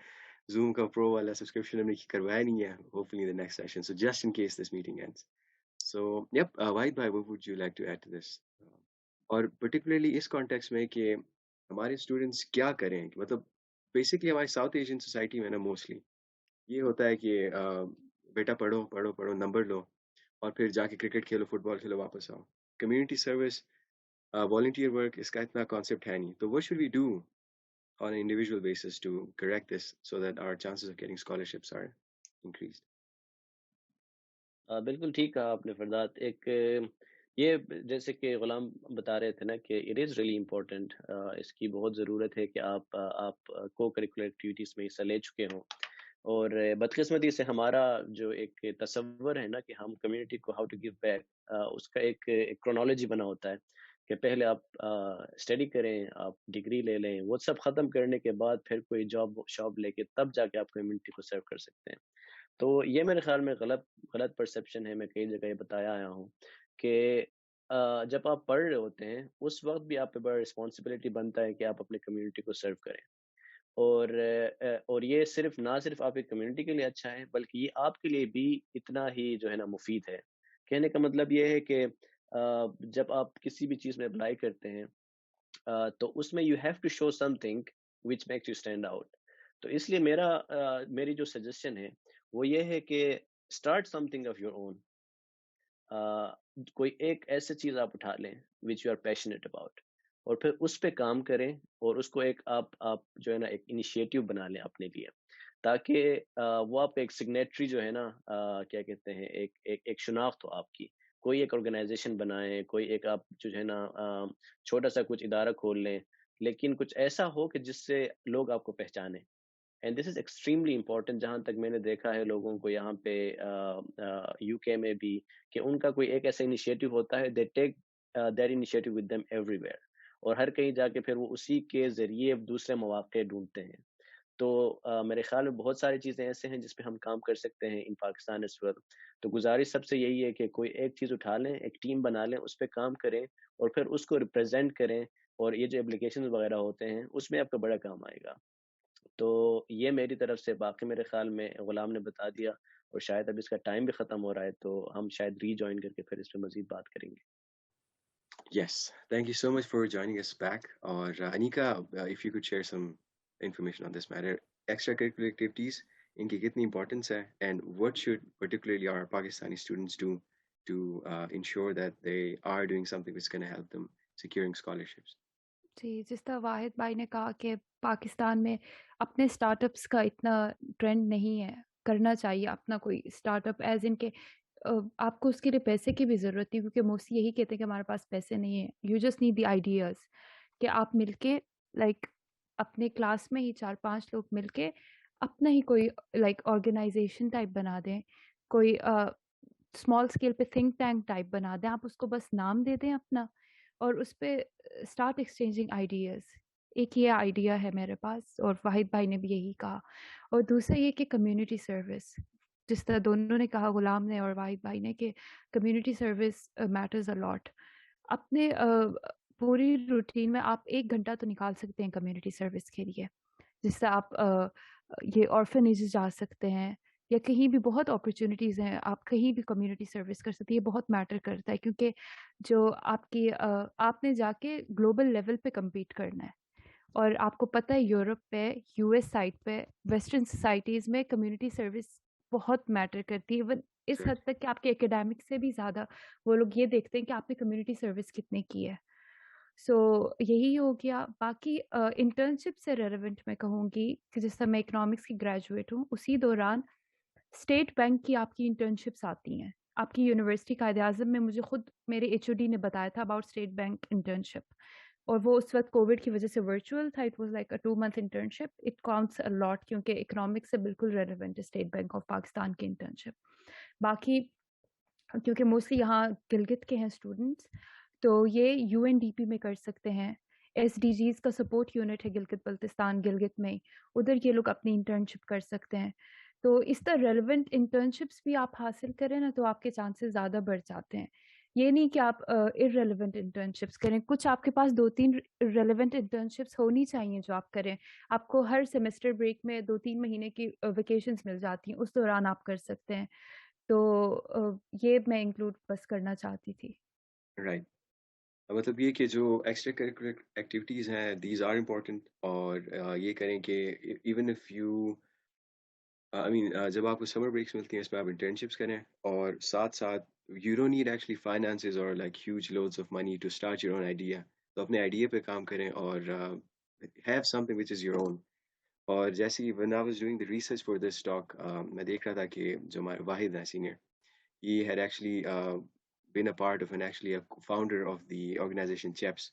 Zoom کا پرو والا سبسکرپشن ہم نے کروایا نہیں ہے. Hopefully in the next session. So just in case this meeting ends. So yep, Wahid bhai, what would you like to add to this? اور particularly اس context میں کہ ہمارے اسٹوڈنٹس کیا کریں, مطلب بیسکلی ہماری ساؤتھ ایشین سوسائٹی میں نا موسٹلی یہ ہوتا ہے کہ بیٹا پڑھو نمبر لو اور پھر جا کے کرکٹ کھیلو, فٹ بال کھیلو, واپس آؤ. کمیونٹی سروس, والنٹیئر ورک, اس کا اتنا کانسیپٹ ہے نہیں. تو what should we do on an individual basis to correct this so that our chances of getting scholarships are increased? بالکل ٹھیک کہا آپ نے فرداد. ایک یہ جیسے کہ غلام بتا رہے تھے نا کہ اٹ از ریئلی امپورٹنٹ, اس کی بہت ضرورت ہے کہ آپ کو کریکولر ایکٹیویٹیز میں حصہ لے چکے ہوں. اور بدقسمتی سے ہمارا جو ایک تصور ہے نا کہ ہم کمیونٹی کو ہاؤ ٹو گیو بیک, اس کا ایک کرونالوجی بنا ہوتا ہے کہ پہلے آپ اسٹڈی کریں, آپ ڈگری لے لیں, وہ سب ختم کرنے کے بعد پھر کوئی جاب لے کے تب جا کے آپ کمیونٹی کو سرو کر سکتے ہیں. تو یہ میرے خیال میں غلط پرسیپشن ہے. میں کئی جگہ یہ بتایا آیا ہوں کہ جب آپ پڑھ رہے ہوتے ہیں اس وقت بھی آپ پہ بڑا رسپانسبلٹی بنتا ہے کہ آپ اپنے کمیونٹی کو سرو کریں. اور یہ نہ صرف آپ کی کمیونٹی کے لیے اچھا ہے, بلکہ یہ آپ کے لیے بھی اتنا ہی جو ہے نا مفید ہے. کہنے کا مطلب یہ ہے کہ جب آپ کسی بھی چیز میں اپلائی کرتے ہیں تو اس میں you have to show something which makes you stand out. تو اس لیے میری جو سجیشن ہے وہ یہ ہے کہ start something of your own. کوئی ایک ایسی چیز آپ اٹھا لیں which you are passionate about, اور پھر اس پہ کام کریں, اور اس کو ایک آپ جو ہے نا ایک انیشیٹو بنا لیں اپنے لیے, تاکہ وہ آپ ایک سگنیٹری جو ہے نا کیا کہتے ہیں ایک شناخت ہو آپ کی. کوئی ایک آرگنائزیشن بنائیں, کوئی ایک آپ جو ہے نا چھوٹا سا کچھ ادارہ کھول لیں, لیکن کچھ ایسا ہو کہ جس سے لوگ آپ کو پہچانیں. And this is extremely important. جہاں تک میں نے دیکھا ہے لوگوں کو یہاں پہ UK میں بھی, کہ ان کا کوئی ایک ایسا انیشیٹو ہوتا ہے, they take that initiative with them everywhere, اور ہر کہیں جا کے پھر وہ اسی کے ذریعے دوسرے مواقع ڈھونڈتے ہیں. تو میرے خیال میں بہت ساری چیزیں ایسے ہیں جس پہ ہم کام کر سکتے ہیں ان پاکستان اس وقت. تو گزارش سب سے یہی ہے کہ کوئی ایک چیز اٹھا لیں, ایک ٹیم بنا لیں, اس پہ کام کریں, اور پھر اس کو ریپرزینٹ کریں, اور یہ جو اپلیکیشن وغیرہ ہوتے ہیں اس میں آپ کا بڑا کام آئے گا. تو یہ میری طرف سے. باقی میرے خیال میں غلام نے بتا دیا, اور شاید اب اس کا ٹائم بھی ختم ہو رہا ہے, تو ہم شاید ری جوائن کر کے پھر اس پہ مزید بات کریں گے. Yes, thank you so much for joining us back. Or Anika, if you could share some information on this matter, extra curricular activities ان کی کتنی امپورٹنس ہے and what should particularly our Pakistani students do to ensure that they are doing something which can help them securing scholarships. جی، جس طرح واحد بھائی نے کہا کہ پاکستان میں اپنے اسٹارٹ اپس کا اتنا ٹرینڈ نہیں ہے، کرنا چاہیے اپنا کوئی اسٹارٹ اپ ایز ان کے آپ کو اس کے لیے پیسے کی بھی ضرورت نہیں، کیونکہ موسٹلی یہی کہتے ہیں کہ ہمارے پاس پیسے نہیں ہیں. You just need the ideas کہ آپ مل کے لائک اپنے کلاس میں ہی 4-5 لوگ مل کے اپنا ہی کوئی لائک آرگنائزیشن ٹائپ بنا دیں، کوئی اسمال اسکیل پہ تھنک ٹینک ٹائپ بنا دیں. آپ اس کو بس نام دے دیں اپنا اور اس پہ اسٹارٹ ایکسچینجنگ آئیڈیاز. ایک یہ آئیڈیا ہے میرے پاس اور واحد بھائی نے بھی یہی کہا. اور دوسرا یہ کہ کمیونٹی سروس، جس طرح دونوں نے کہا، غلام نے اور واحد بھائی نے، کہ کمیونٹی سروس میٹرز اے لاٹ. اپنے پوری روٹین میں آپ 1 گھنٹہ تو نکال سکتے ہیں کمیونٹی سروس کے لیے. جس سے آپ یہ آرفنیجز جا سکتے ہیں یا کہیں بھی بہت اپرچونیٹیز ہیں، آپ کہیں بھی کمیونٹی سروس کر سکتے ہیں. یہ بہت میٹر کرتا ہے کیونکہ جو آپ نے جا کے گلوبل لیول پہ کمپیٹ کرنا ہے. اور آپ کو پتہ ہے یورپ پہ، یو ایس سائڈ پہ، ویسٹرن سوسائٹیز میں کمیونٹی سروس بہت میٹر کرتی ہے. ایون اس حد تک کہ آپ کے اکیڈیمک سے بھی زیادہ وہ لوگ یہ دیکھتے ہیں کہ آپ نے کمیونٹی سروس کتنے کی ہے. سو یہی ہو گیا. باقی انٹرنشپ سے ریلیونٹ میں کہوں گی کہ جس طرح میں اکنامکس کی گریجویٹ ہوں، اسی دوران اسٹیٹ بینک کی آپ کی انٹرنشپس آتی ہیں. آپ کی یونیورسٹی قائد اعظم میں مجھے خود میرے ایچ او ڈی نے بتایا تھا اباؤٹ اسٹیٹ بینک انٹرنشپ، اور وہ اس وقت کووڈ کی وجہ سے ورچوئل تھا. It was like a 2 month internship. It counts a lot کیونکہ اکنامکس سے بالکل ریلیونٹ ہے اسٹیٹ بینک آف پاکستان کی انٹرنشپ. باقی کیونکہ موسٹلی یہاں گلگت کے ہیں اسٹوڈنٹس، تو یہ یو این ڈی پی میں کر سکتے ہیں. ایس ڈی جیز کا سپورٹ یونٹ ہے گلگت بلتستان گلگت میں، ادھر یہ لوگ اپنی انٹرنشپ کر سکتے ہیں. تو اس طرح ریلیونٹ انٹرنشپس بھی آپ حاصل کریں نا تو آپ کے چانسز زیادہ بڑھ جاتے ہیں. یہ نہیں کہ آپ ارریلیونٹ انٹرنشپس کریں. کچھ آپ کے پاس 2-3 ریلیونٹ انٹرنشپس ہونی چاہیے جو آپ کریں. آپ کو ہر سیمسٹر بریک میں 2-3 مہینے کی ویکیشنز مل جاتی ہیں، اس دوران آپ کر سکتے ہیں. تو یہ میں انکلوڈ بس کرنا چاہتی تھی. رائٹ. مطلب یہ کہ جو ایکسٹرا کریکولر ایکٹیویٹیز ہیں دیز آر امپورٹنٹ، اور یہ کریں کہ ایون اف یو آئی مین جب آپ کو سمر بریکس ملتی ہیں اس میں آپ انٹرنشپس کریں، اور ساتھ ساتھ you don't need actually finances اور like huge loads of money to start your own idea. تو اپنے آئیڈیا پہ کام کریں اور have something which is your own. اور جیسے ہی when I was doing the research for this talk میں دیکھ رہا تھا کہ جو ہمارے واحد ہیں senior, he had actually been a part of and actually a founder of the organization CHEPS.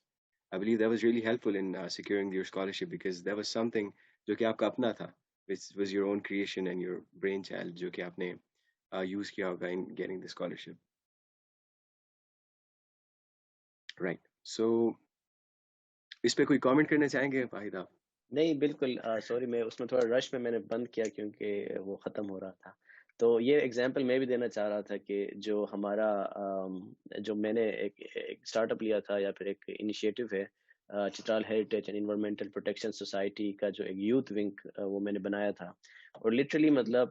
I believe that was really helpful in securing your scholarship because that was something جو کہ آپ کا اپنا تھا, which was your own creation and your brainchild جو کہ آپ نے use کیا ہوگا in getting the scholarship. Right. So اس پہ کوئی کامنٹ کرنا چاہیں گے واحد آپ؟ نہیں بالکل سوری، میں اس میں تھوڑا رش میں نے بند کیا کیونکہ وہ ختم ہو رہا تھا. تو یہ ایگزامپل میں بھی دینا چاہ رہا تھا کہ جو ہمارا جو میں نے ایک اسٹارٹ اپ لیا تھا یا پھر ایک انیشیٹو ہے Chitral heritage and environmental protection society کا جو ایک یوتھ ونگ وہ میں نے بنایا تھا. اور لٹرلی مطلب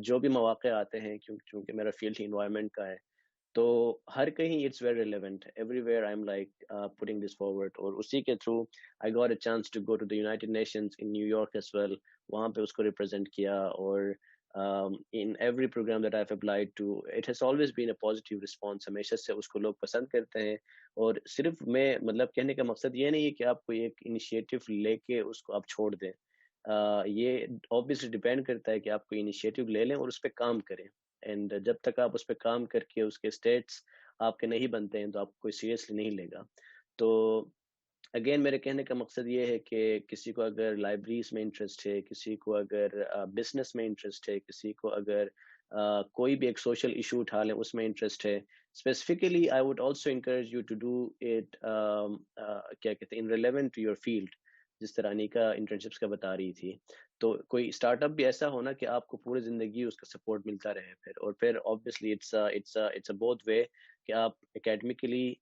جو بھی مواقع آتے ہیں کیونکہ میرا فیلڈ ہی انوائرمنٹ کا ہے تو ہر کہیں it's very relevant everywhere I am like putting this forward. اور اسی کے through I got a chance to go to the United Nations in New York as well. وہاں پہ اس کو ریپرزینٹ کیا اور in every program that I've applied to it has always been a positive response. ہمیشہ سے اس کو لوگ پسند کرتے ہیں. اور صرف میں مطلب کہنے کا مقصد یہ نہیں ہے کہ آپ کو ایک انیشیٹو لے کے اس کو آپ چھوڑ دیں. یہ obviously ڈپینڈ کرتا ہے کہ آپ کو انیشیٹو لے لیں اور اس پہ کام کریں. اینڈ جب تک آپ اس پہ کام کر کے اس کے اسٹیٹس آپ کے نہیں بنتے ہیں تو آپ کو کوئی سیریسلی نہیں لے گا. تو اگین میرے کہنے کا مقصد یہ ہے کہ کسی کو اگر لائبریریز میں انٹرسٹ ہے, کسی کو اگر بزنس میں انٹرسٹ ہے, کسی کو اگر کوئی بھی ایک سوشل ایشو اٹھا لیں اس میں انٹرسٹ ہے, specifically I would also encourage you to do it کیا کہتے ہیں in relevant to your field, جس طرح انیکا انٹرنشپس کا بتا رہی تھی. تو کوئی اسٹارٹ اپ بھی ایسا ہونا کہ آپ کو پوری زندگی اس کا سپورٹ ملتا رہے پھر obviously it's a both way کہ آپ اکیڈمیکلی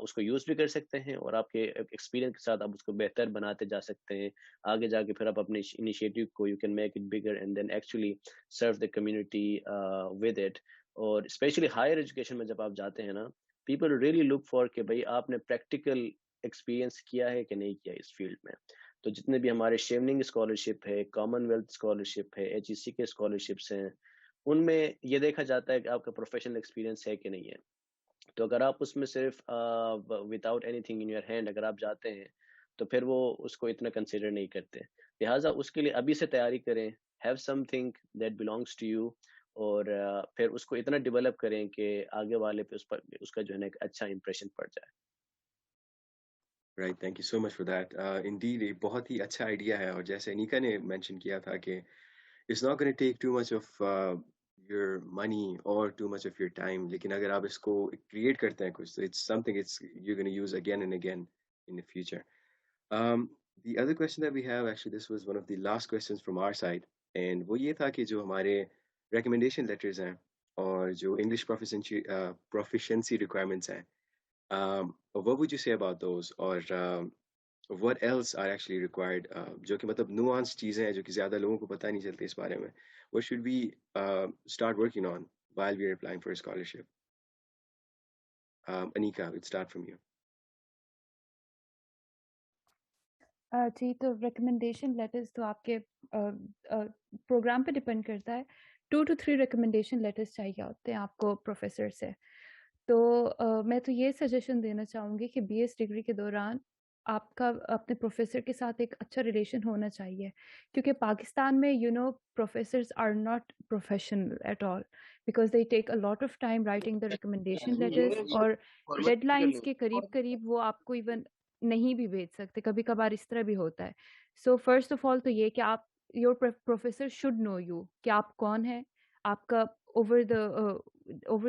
اس کو یوز بھی کر سکتے ہیں اور آپ کے ایکسپیرینس کے ساتھ آپ اس کو بہتر بناتے جا سکتے ہیں. آگے جا کے پھر آپ اپنے انیشیٹو کو you can make it bigger and then actually serve the community with it. اور اسپیشلی ہائر ایجوکیشن میں جب آپ جاتے ہیں نا, پیپل ریئلی لک فار کہ بھائی آپ نے پریکٹیکل ایکسپیرینس کیا ہے کہ نہیں کیا اس فیلڈ میں. تو جتنے بھی ہمارے شیوننگ اسکالرشپ ہے, کامن ویلتھ اسکالرشپ ہے, HEC کے اسکالرشپس ہیں, ان میں یہ دیکھا جاتا ہے کہ آپ کا پروفیشنل ایکسپیرینس ہے کہ نہیں ہے. تو اگر آپ اس میں صرف without any thing in your hand اگر آپ جاتے ہیں تو پھر وہ اس کو اتنا کنسیڈر نہیں کرتے. لہٰذا اس کے لیے ابھی سے تیاری کریں, have something that belongs to you, اور پھر اس کو اتنا ڈیولپ کریں کہ آگے والے پہ اس کا جو ہے نا ایک اچھا امپریشن پڑ جائے. Right, thank you so much for that. Indeed یہ بہت ہی اچھا آئیڈیا ہے, اور جیسے انیکا نے مینشن کیا تھا کہ it's not gonna take too much of your money اور too much of your time, لیکن اگر آپ اس کو کریٹ کرتے ہیں کچھ, تو it's something it's you gonna use again and again in the future. The other question that we have, actually, this was one of the last questions from our side, and وہ یہ تھا کہ جو ہمارے recommendation letters ہیں اور جو English proficiency requirements ہیں, what would you say about those, اور what else are actually required, جو کہ مطلب nuanced چیزیں ہیں جو کہ زیادہ لوگوں کو پتہ نہیں چلتی اس بارے میں. What should we start working on while we are applying for a scholarship? Anika, we'll start from you. جی, تو ریکمنڈیشن لیٹرز تو آپ کے پروگرام پہ ڈپینڈ کرتا ہے. 2 to 3 ریکمنڈیشن لیٹرز چاہیے ہوتے ہیں آپ کو پروفیسر سے. تو میں تو یہ سجیشن دینا چاہوں گی کہ BS ڈگری کے دوران آپ کا اپنے پروفیسر کے ساتھ ایک اچھا ریلیشن ہونا چاہیے, کیونکہ پاکستان میں professors are not professional at all, because they take a lot of time writing the recommendation letters, اور ڈیڈ لائنس کے قریب وہ آپ کو ایون نہیں بھی بھیج سکتے, کبھی کبھار اس طرح بھی ہوتا ہے. سو فرسٹ آف آل تو یہ کہ آپ your professor should know you, کہ آپ کون ہیں, آپ کا اوور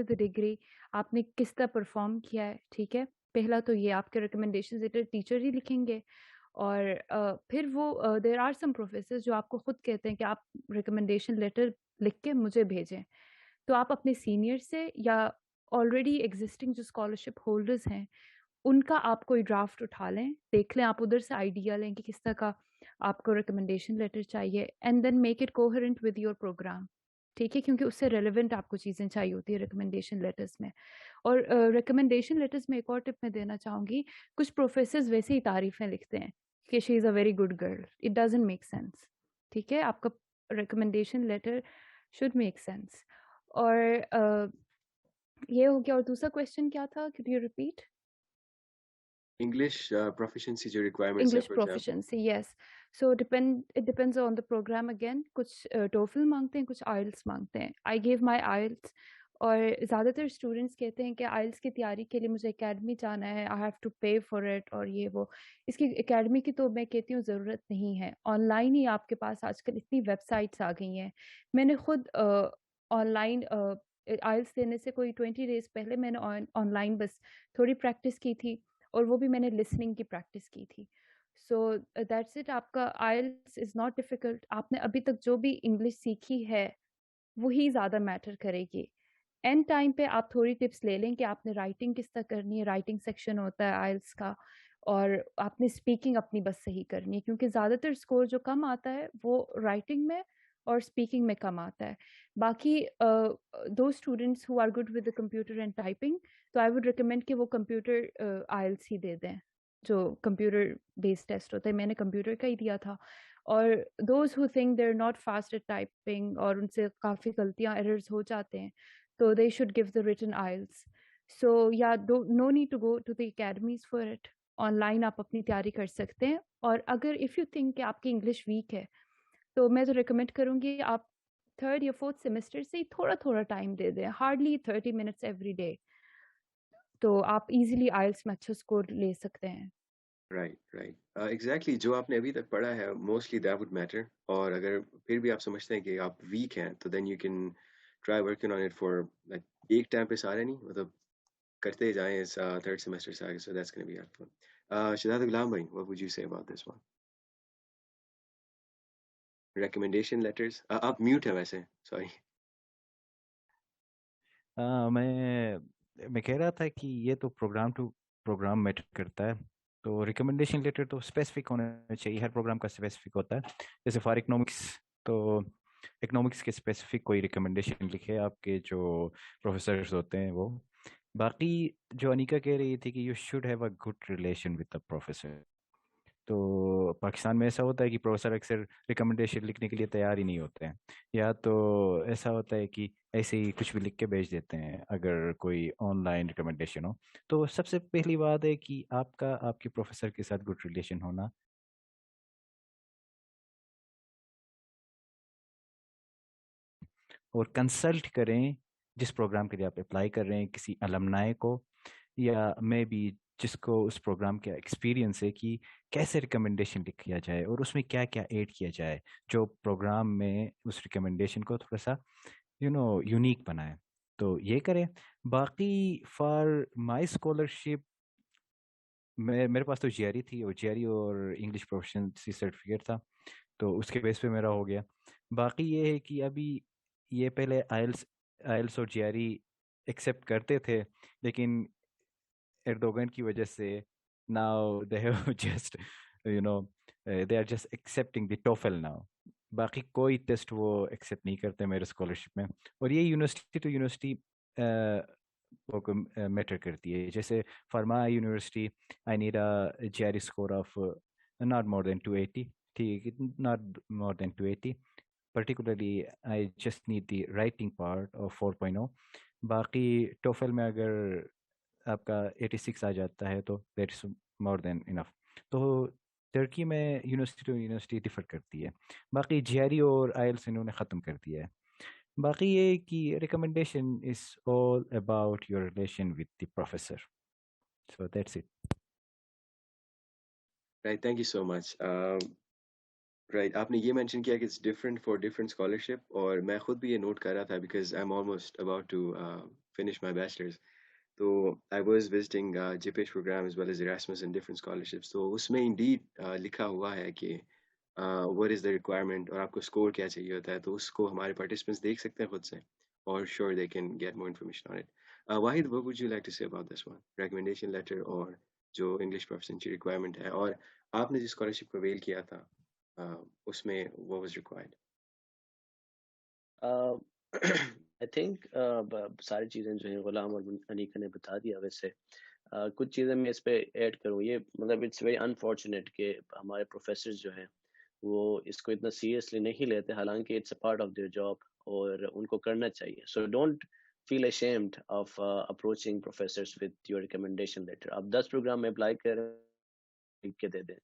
دا ڈگری آپ نے کس طرح پرفارم کیا ہے. ٹھیک ہے, پہلا تو یہ آپ کے ریکمنڈیشن لیٹر ٹیچر ہی لکھیں گے, اور پھر وہ دیر آر سم پروفیسر جو آپ کو خود کہتے ہیں کہ آپ ریکمنڈیشن لیٹر لکھ کے مجھے بھیجیں. تو آپ اپنے سینئر سے یا آلریڈی ایگزسٹنگ جو اسکالرشپ ہولڈرز ہیں ان کا آپ کوئی ڈرافٹ اٹھا لیں, دیکھ لیں, آپ ادھر سے آئیڈیا لیں کہ کس طرح کا آپ کو ریکمنڈیشن لیٹر چاہیے, and then make it coherent with your program. ٹھیک ہے, کیونکہ اس سے ریلیونٹ آپ کو چیزیں چاہیے ہوتی ہے ریکمنڈیشن لیٹرز میں. اور ریکمنڈیشن لیٹرز میں ایک اور ٹپ میں دینا چاہوں گی, کچھ پروفیسرز ویسے ہی تعریفیں لکھتے ہیں کہ she is a very good girl, it doesn't make sense. ٹھیک ہے, آپ کا recommendation letter should make sense. اور یہ ہو گیا. اور دوسرا کویشچن کیا تھا, could you repeat? English proficiency جو requirements ہیں, English for example. proficiency, yes. So it depends on the program again. کچھ TOEFL مانگتے ہیں, کچھ IELTS مانگتے ہیں. I gave my IELTS, اور زیادہ تر اسٹوڈنٹس کہتے ہیں کہ IELTS کی تیاری کے لیے مجھے اکیڈمی جانا ہے, I have to pay for it, اور یہ وہ. اس کی اکیڈمی کی تو میں کہتی ہوں ضرورت نہیں ہے, آن لائن ہی آپ کے پاس آج کل اتنی ویب سائٹس آ گئی ہیں. میں نے خود آن لائن IELTS دینے سے کوئی 20 days پہلے میں نے آن لائن بس تھوڑی پریکٹس کی تھی, اور وہ بھی میں نے لسننگ کی پریکٹس کی تھی. So that's it. آپ کا IELTS از ناٹ ڈیفیکلٹ. آپ نے ابھی تک جو بھی انگلش سیکھی ہے وہی زیادہ میٹر کرے گی. اینڈ ٹائم پہ آپ تھوڑی ٹپس لے لیں کہ آپ نے رائٹنگ کس طرح کرنی ہے, رائٹنگ سیکشن ہوتا ہے IELTS کا, اور آپ نے اسپیکنگ اپنی بس صحیح کرنی ہے, کیونکہ زیادہ تر اسکور جو کم آتا ہے وہ رائٹنگ میں اور اسپیکنگ میں کم آتا ہے. باقی دو students who are good with the computer and typing, تو آئی ووڈ ریکمینڈ کہ وہ کمپیوٹر IELTS ہی دے دیں, جو کمپیوٹر بیسڈ ٹیسٹ ہوتا ہے. میں نے کمپیوٹر کا ہی دیا تھا. اور those who think they are not fast at typing, اور ان سے کافی غلطیاں ایررز ہو جاتے ہیں, تو they should give the written IELTS. So یا no need to go to the academies for it, online آپ اپنی تیاری کر سکتے ہیں. اور اگر اف یو تھنک کہ آپ کی انگلش ویک ہے, تو میں تو ریکمینڈ کروں گی آپ 3rd یا 4th سیمسٹر سے ہی تھوڑا تھوڑا ٹائم دے دیں, ہارڈلی 30 minutes ایوری ڈے, تو آپ ایزیلی IELTS میں اچھا اسکور لے سکتے ہیں. رائٹ ایگزیکٹلی, جو آپ نے ابھی تک پڑھا ہے موسٹلی دیٹ وڈ میٹر. اور اگر پھر بھی آپ سمجھتے ہیں کہ آپ ویک ہیں, تو then you can try working on it for like ایک ٹائم پہ سارے نہیں, مطلب کرتے جائیں اس 3rd سیمسٹر سے آگے. So that's gonna be helpful. Shahzad Ghulam بھائی, what would you say about this one? Recommendation letters. آپ میوٹ ہیں ویسے, سوری. میں کہہ رہا تھا کہ یہ تو پروگرام ٹو پروگرام میٹر کرتا ہے. تو ریکمنڈیشن لیٹر تو اسپیسیفک ہونا چاہیے, ہر پروگرام کا اسپیسیفک ہوتا ہے. جیسے فار اکنامکس, تو اکنامکس کے اسپیسیفک کوئی ریکمنڈیشن لکھے آپ کے جو پروفیسرز ہوتے ہیں وہ. باقی جو انیکا کہہ رہی تھی کہ you should have a good relation with the professor, تو پاکستان میں ایسا ہوتا ہے کہ پروفیسر اکثر ریکمنڈیشن لکھنے کے لیے تیار ہی نہیں ہوتے ہیں, یا تو ایسا ہوتا ہے کہ ایسے ہی کچھ بھی لکھ کے بھیج دیتے ہیں اگر کوئی آن لائن ریکمنڈیشن ہو. تو سب سے پہلی بات ہے کہ آپ کے پروفیسر کے ساتھ گڈ ریلیشن ہونا, اور کنسلٹ کریں جس پروگرام کے لیے آپ اپلائی کر رہے ہیں کسی المنائے کو, یا میں بھی جس کو اس پروگرام کا ایکسپیرینس ہے کہ کیسے ریکمنڈیشن لکھا جائے اور اس میں کیا کیا ایڈ کیا جائے جو پروگرام میں اس ریکمنڈیشن کو تھوڑا سا یونیک بنائے. تو یہ کریں. باقی فار مائی اسکالرشپ میرے پاس تو جی آر ای تھی, اور جی آر ای اور انگلش پروفیشنسی سرٹیفکیٹ تھا, تو اس کے بیس پہ میرا ہو گیا. باقی یہ ہے کہ ابھی یہ پہلے آئلس اور جی آر ای ایکسیپٹ کرتے تھے, لیکن ایردوگن کی وجہ سے now they have just they are just accepting the TOEFL now. باقی کوئی ٹیسٹ وہ ایکسیپٹ نہیں کرتے میرے اسکالرشپ میں, اور یہ یونیورسٹی ٹو یونیورسٹی میٹر کرتی ہے. جیسے for my university I need a G R E score of not more than 280, ٹھیک, not more than 280. particularly I just need the writing part of 4.0. باقی ٹوفل میں اگر آپ کا 86 آ جاتا ہے تو دیٹ از مور دین انف. تو ترکی میں یونیورسٹی ٹو یونیورسٹی ڈفر کرتی ہے. باقی جی آر ای اور آئلس انہوں نے ختم کر دیا ہے. باقی یہ کہ recommendation is all about your relation with the professor. So that's it. Right, thank you so much. Right, آپ نے یہ مینشن کیا کہ it's different for different scholarship, اور میں خود بھی یہ نوٹ کر رہا تھا because I am almost about to finish my bachelors. تو آئی واز وزٹنگ جیپیش program as well as Erasmus and different scholarships. تو اس میں انڈیڈ لکھا ہوا ہے کہ what is the requirement اور آپ کو اسکور کیا چاہیے ہوتا ہے. تو اس کو ہمارے پارٹیسپینٹس دیکھ سکتے ہیں خود سے, اور sure they can get more information on it. Wahid, what would you like to say about this one? Recommendation letter اور جو انگلش پروفیشنسی ریکوائرمنٹ ہے, اور آپ نے جس اسکالرشپ کو اویل کیا تھا اس میں what was required? I think ساری چیزیں جو ہیں غلام اور انیکا نے بتا دیا. ویسے کچھ چیزیں میں اس پہ ایڈ کروں. یہ مطلب اٹس ویری انفارچونیٹ کہ ہمارے پروفیسرز جو ہیں وہ اس کو اتنا سیریسلی نہیں لیتے, حالانکہ it's a part of their job اور ان کو کرنا چاہیے. So don't feel ashamed of approaching professors with your recommendation letter. آپ 10 پروگرام میں اپلائی لکھ کے دے دیں,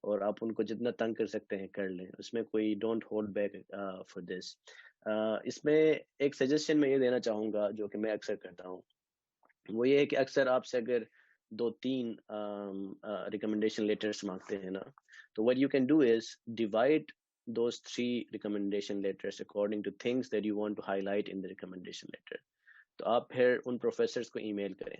اور آپ ان کو جتنا تنگ کر سکتے ہیں کر لیں. اس میں کوئی don't hold back for this. اس میں ایک سجیشن میں یہ دینا چاہوں گا جو کہ میں اکثر کرتا ہوں, وہ یہ ہے کہ اکثر آپ سے اگر 2-3 ریکمنڈیشن لیٹرس مانگتے ہیں نا, تو what you can do is divide those 3 recommendation letters according to things that you want to highlight in the recommendation letter. تو آپ پھر ان پروفیسرز کو ای میل کریں,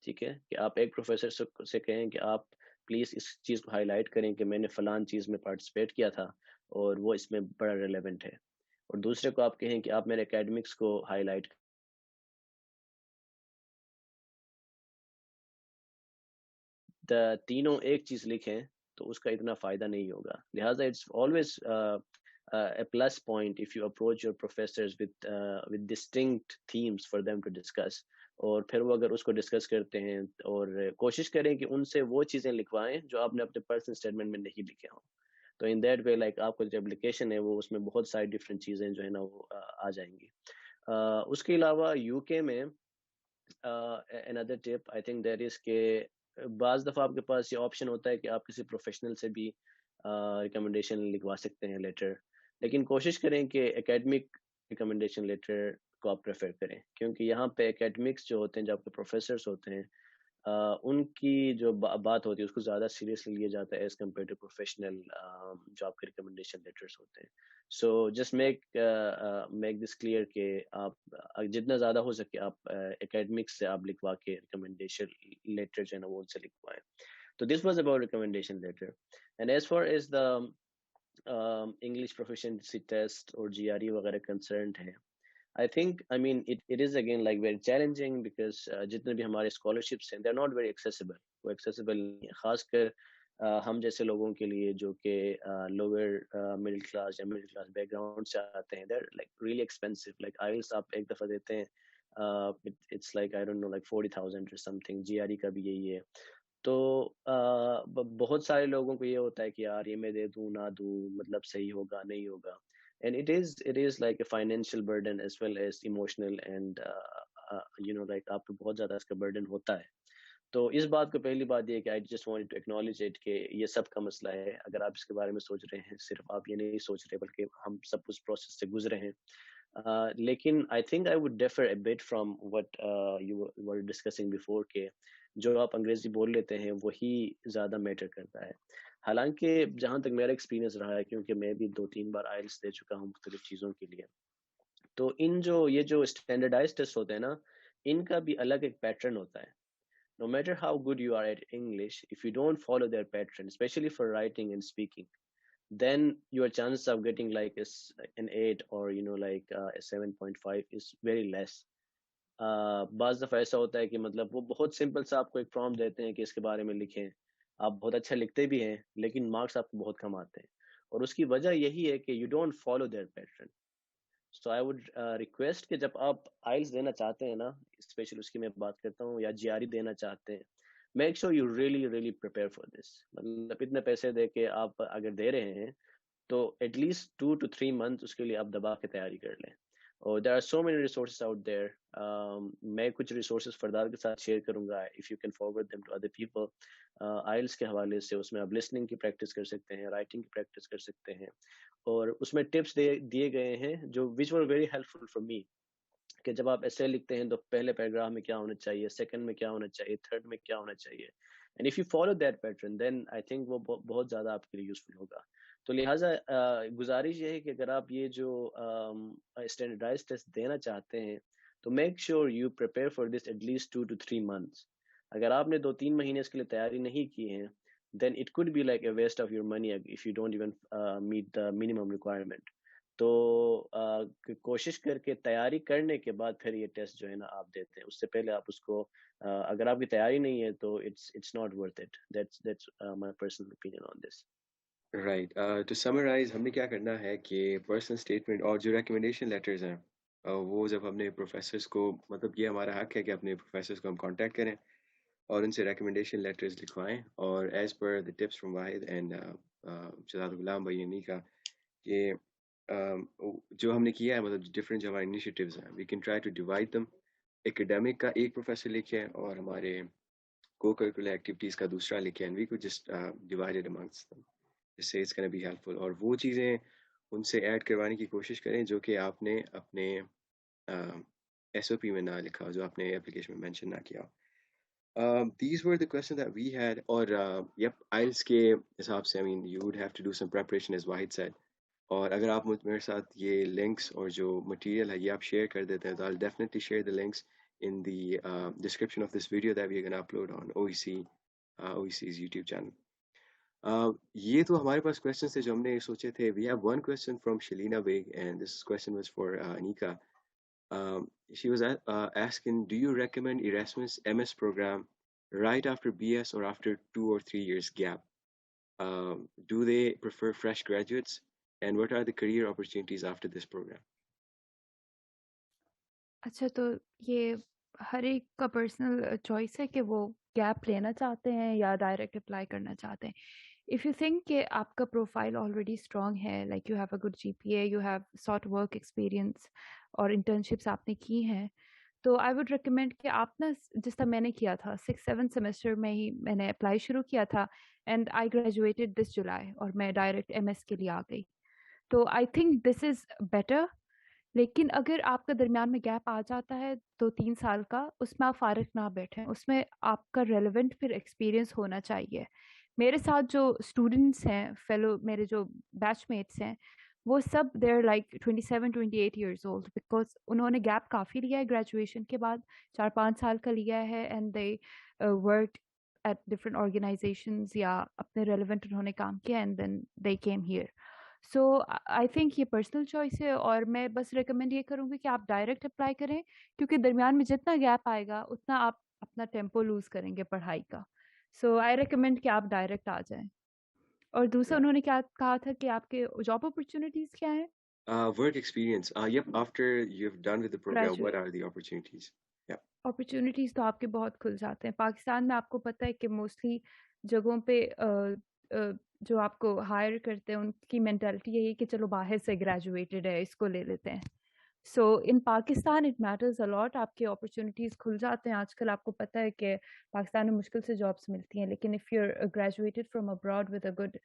ٹھیک ہے, کہ آپ ایک پروفیسر سے کہیں کہ آپ پلیز اس چیز کو ہائی لائٹ کریں کہ میں نے فلان چیز میں پارٹیسپیٹ کیا تھا اور وہ اس میں بڑا ریلیونٹ ہے. اور دوسرے کو آپ کہیں کہ آپ میرے اکیڈمکس کو ہائی لائٹ تینوں ایک چیز لکھیں تو اس کا اتنا فائدہ نہیں ہوگا. لہٰذا it's always a plus point if you approach your professors with distinct themes for them to discuss. اور پھر وہ اگر اس کو ڈسکس کرتے ہیں اور کوشش کریں کہ ان سے وہ چیزیں لکھوائیں جو آپ نے اپنے پرسنل اسٹیٹمنٹ میں نہیں لکھے ہوں. تو ان دیٹ وے لائک آپ کو جو اپلیکیشن ہے وہ اس میں بہت ساری ڈفرینٹ چیزیں جو ہے نا وہ آ جائیں گی. اس کے علاوہ یو کے میں another tip I think that is کہ بعض دفعہ آپ کے پاس یہ آپشن ہوتا ہے کہ آپ کسی پروفیشنل سے بھی ریکمنڈیشن لکھوا سکتے ہیں لیٹر, لیکن کوشش کریں کہ اکیڈمک ریکمنڈیشن لیٹر کو آپ پریفر کریں, کیونکہ یہاں پہ اکیڈمکس جو ہوتے ہیں, جو آپ کے پروفیسرس ہوتے ہیں, ان کی جو بات ہوتی ہے اس کو زیادہ سیریسلی لیا جاتا ہے ایز کمپیئر ٹو پروفیشنل جو آپ کے ریکمنڈیشن لیٹرس ہوتے ہیں. So just make this clear کہ آپ جتنا زیادہ ہو سکے آپ اکیڈمکس سے آپ لکھوا کے ریکمنڈیشن لیٹر جو ہے نا وہ ان سے لکھوائیں. تو this was about recommendation letter. And as far as the English proficiency test اور جی آر ای وغیرہ کنسرنڈ ہیں, I think, I mean, it is again like very challenging because جتنے بھی ہمارے scholarships ہیں they're not very accessible. وہ accessible نہیں ہے, خاص کر ہم جیسے لوگوں کے لیے جو کہ lower middle class یا middle class background سے آتے ہیں. They're like really expensive. Like IELTS آپ ایک دفعہ دیتے ہیں it's like I don't know like 40,000 or something. GRE کا بھی یہی ہے. تو بہت سارے لوگوں کو یہ ہوتا ہے کہ یار یہ میں دے دوں نہ دوں, مطلب صحیح ہوگا نہیں ہوگا, and it is like a financial burden as well as emotional and like آپ کو بہت زیادہ اس کا burden ہوتا ہے. تو اس بات کو پہلی بات یہ کہ I just wanted to acknowledge it کہ یہ سب کا مسئلہ ہے. اگر آپ اس کے بارے میں سوچ رہے ہیں, صرف آپ یہ نہیں سوچ رہے بلکہ ہم سب اس پروسیس سے گزرے ہیں. لیکن I think I would differ a bit from what you were discussing before کہ جو آپ انگریزی بول لیتے ہیں وہی زیادہ میٹر کرتا ہے. حالانکہ جہاں تک میرا ایکسپیرینس رہا ہے, کیونکہ میں بھی 2-3 بار آئلس دے چکا ہوں مختلف چیزوں کے لیے, تو یہ جو اسٹینڈرڈائز ٹیسٹ ہوتے ہیں نا, ان کا بھی الگ ایک پیٹرن ہوتا ہے. No matter how good you are at English, if you don't follow their pattern, especially for writing and speaking, then your chances of getting like an 8 or like a 7.5 is very less. بعض دفعہ ایسا ہوتا ہے کہ مطلب وہ بہت simple سا آپ کو ایک فارم دیتے ہیں کہ اس کے بارے میں لکھیں, آپ بہت اچھا لکھتے بھی ہیں لیکن مارکس آپ کو بہت کم آتے ہیں, اور اس کی وجہ یہی ہے کہ you don't follow their pattern. So I would request کہ جب آپ آئلس دینا چاہتے ہیں نا, اسپیشلی اس کی میں بات کرتا ہوں, یا GRE دینا چاہتے ہیں, make sure you really prepare for دس. مطلب اتنے پیسے دے کے آپ اگر دے رہے ہیں تو ایٹ لیسٹ 2 to 3 months اس کے لیے آپ دبا کے تیاری کر لیں. اور there are so many resources out there. میں کچھ ریسورسز فردار کے ساتھ شیئر کروں گا, if you can forward them to other people. IELTS کے حوالے سے اس میں آپ لسننگ کی پریکٹس کر سکتے ہیں, رائٹنگ کی پریکٹس کر سکتے ہیں, اور اس میں ٹپس دیے گئے ہیں جو which were very helpful for me, کہ جب آپ ایسے لکھتے ہیں تو پہلے پیراگراف میں کیا ہونا چاہیے, سیکنڈ میں کیا ہونا چاہیے, تھرڈ میں کیا ہونا چاہیے. And if you follow that pattern then I think وہ بہت زیادہ آپ کے لیے یوزفل ہوگا. تو لہٰذا گزارش یہ ہے کہ اگر آپ یہ جو اسٹینڈرڈائز ٹیسٹ دینا چاہتے ہیں تو make sure you prepare for this at least 2 to 3 months. اگر آپ نے 2-3 مہینے اس کے لیے تیاری نہیں کی ہے, then it could be like a waste of your money if you don't even meet the minimum requirement. تو کوشش کر کے تیاری کرنے کے بعد پھر یہ ٹیسٹ جو ہے نا آپ دیتے ہیں. اس سے پہلے آپ اس کو اگر آپ کی تیاری نہیں ہے تو it's not worth it. That's my personal opinion on this. Right. To summarize, ہم نے کیا کرنا ہے کہ پرسنل اسٹیٹمنٹ اور جو ریکمنڈیشن لیٹرز ہیں وہ جب ہم نے پروفیسرس کو, مطلب یہ ہمارا حق ہے کہ اپنے پروفیسرس کو ہم کانٹیکٹ کریں اور ان سے ریکمنڈیشن لیٹرز لکھوائیں, اور as per the tips from واحد اینڈ شہزاد غلام بھائی نے کہا کہ جو ہم نے کیا ہے, مطلب ڈفرینٹ جو ہمارے انیشیٹیوز ہیں, we can try to divide them. Academic کا ایک پروفیسر لکھیں اور ہمارے کو کریکولر ایکٹیویٹیز کا دوسرا لکھیں, and we could just divide amongst them. اس سے it's gonna be helpful, اور وہ چیزیں ان سے ایڈ کروانے کی کوشش کریں جو کہ آپ نے اپنے SOP میں نہ لکھا, جو آپ نے اپلیکیشن میں مینشن نہ کیا. These were the questions that we had. اور yep, IELTS کے حساب سے I mean you would have to do some preparation as Wahid said. اور اگر آپ میرے ساتھ یہ لنکس اور جو مٹیریل ہے یہ آپ شیئر کر دیتے ہیں تو I'll definitely share the links in the description of this video that we're going to upload on OEC's YouTube channel. یہ تو ہمارے پاس questions تھے جو ہم نے سوچے تھے. We have one question from Shalina Beg, and this question was for Anika. She was asking, do you recommend Erasmus MS program right after BS or after 2 or 3 years gap? Do they prefer fresh graduates? And what are the career opportunities after this program? اچھا, تو یہ ہر ایک کا personal choice ہے کہ وہ gap لینا چاہتے ہیں یا ڈائریکٹ اپلائی کرنا چاہتے ہیں. اف یو تھنک کہ آپ کا پروفائل آلریڈی اسٹرانگ ہے, like you have a good GPA, you have sort work experience اور انٹرنشپس آپ نے کی ہیں, تو آئی وڈ ریکمینڈ کہ آپ نا جس طرح میں نے کیا تھا 6-7 سیمسٹر میں ہی میں نے اپلائی شروع کیا تھا, اینڈ آئی گریجویٹڈ دس جولائی اور میں ڈائریکٹ MS کے لیے آ گئی. تو I think this is better. لیکن اگر آپ کا درمیان میں گیپ آ جاتا ہے 2-3 سال کا, اس میں آپ فارغ نہ بیٹھیں, اس میں آپ کا ریلیونٹ پھر ایکسپیرئنس ہونا چاہیے. میرے ساتھ جو اسٹوڈنٹس ہیں, فیلو میرے جو بیچ میٹس ہیں, وہ سب they are like 27-28 years old, because انہوں نے گیپ کافی لیا ہے گریجویشن کے بعد, 4-5 سال کا لیا ہے, and they work at different organizations یا اپنے ریلیونٹ انہوں نے کام کیا, and then they came here. So I think یہ پرسنل چوائس ہے, اور میں بس ریکمینڈ یہ کروں گی کہ آپ ڈائریکٹ اپلائی کریں, کیونکہ درمیان میں جتنا گیپ آئے گا اتنا آپ اپنا ٹیمپو لوز کریں گے پڑھائی کا. سو آئی ریکمینڈ کہ آپ ڈائریکٹ آ جائیں. اور دوسرا انہوں نے کیا کہا تھا کہ آپ کے جاب اپرچونیٹیز کیا ہیں؟ Work experience. Yep, after you've done with the program, what Graduate. are the opportunities? Yep. Opportunities تو آپ کے بہت کھل جاتے ہیں. پاکستان میں آپ کو پتہ ہے کہ موسٹلی جگہوں پہ جو آپ کو ہائر کرتے ہیں ان کی مینٹلٹی یہی ہے کہ چلو باہر سے گریجویٹڈ ہے اس کو لے لیتے ہیں. سو ان پاکستان اٹ میٹرز الاٹ. آپ کے اپرچونیٹیز کھل جاتے ہیں. آج کل آپ کو پتہ ہے کہ پاکستان میں مشکل سے جابس ملتی ہیں, لیکن if you are graduated from abroad with a good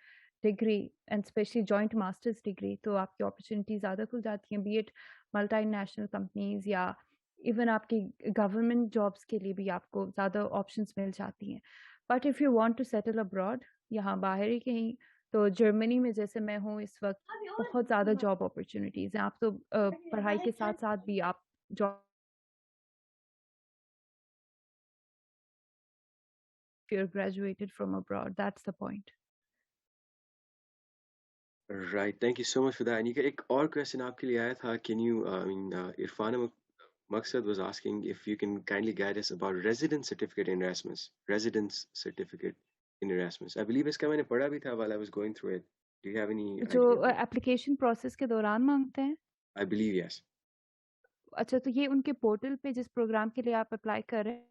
degree and specially joint masters degree, تو آپ کی اپرچونیٹیز زیادہ کھل جاتی ہیں, be at multinational companies یا ایون آپ کی گورنمنٹ جابس کے لیے بھی آپ کو زیادہ آپشنس مل جاتی ہیں. But if you want to settle abroad, یہاں باہر ہی کہیں, تو جرمنی میں جیسے میں ہوں اس وقت بہت زیادہ جاب اپرچونیٹیز ہیں. آپ تو پڑھائی کے ساتھ ساتھ بھی آپ job you're graduated from abroad, that's the point. Right. Thank you so much for that. Anika, ایک اور question آپ کے لیے آیا تھا. Can you, Irfan Maqsad was asking if you can kindly guide us about residence certificate in Erasmus. Residence certificate in Erasmus. I believe اس کا میں نے پڑھا بھی تھا while I was going through it. Do you have any جو idea? Application process کے دوران مانگتے ہیں, I believe yes. اچھا تو یہ ان کے پورٹل پہ جس پروگرام کے لیے آپ اپلائی کر رہے ہیں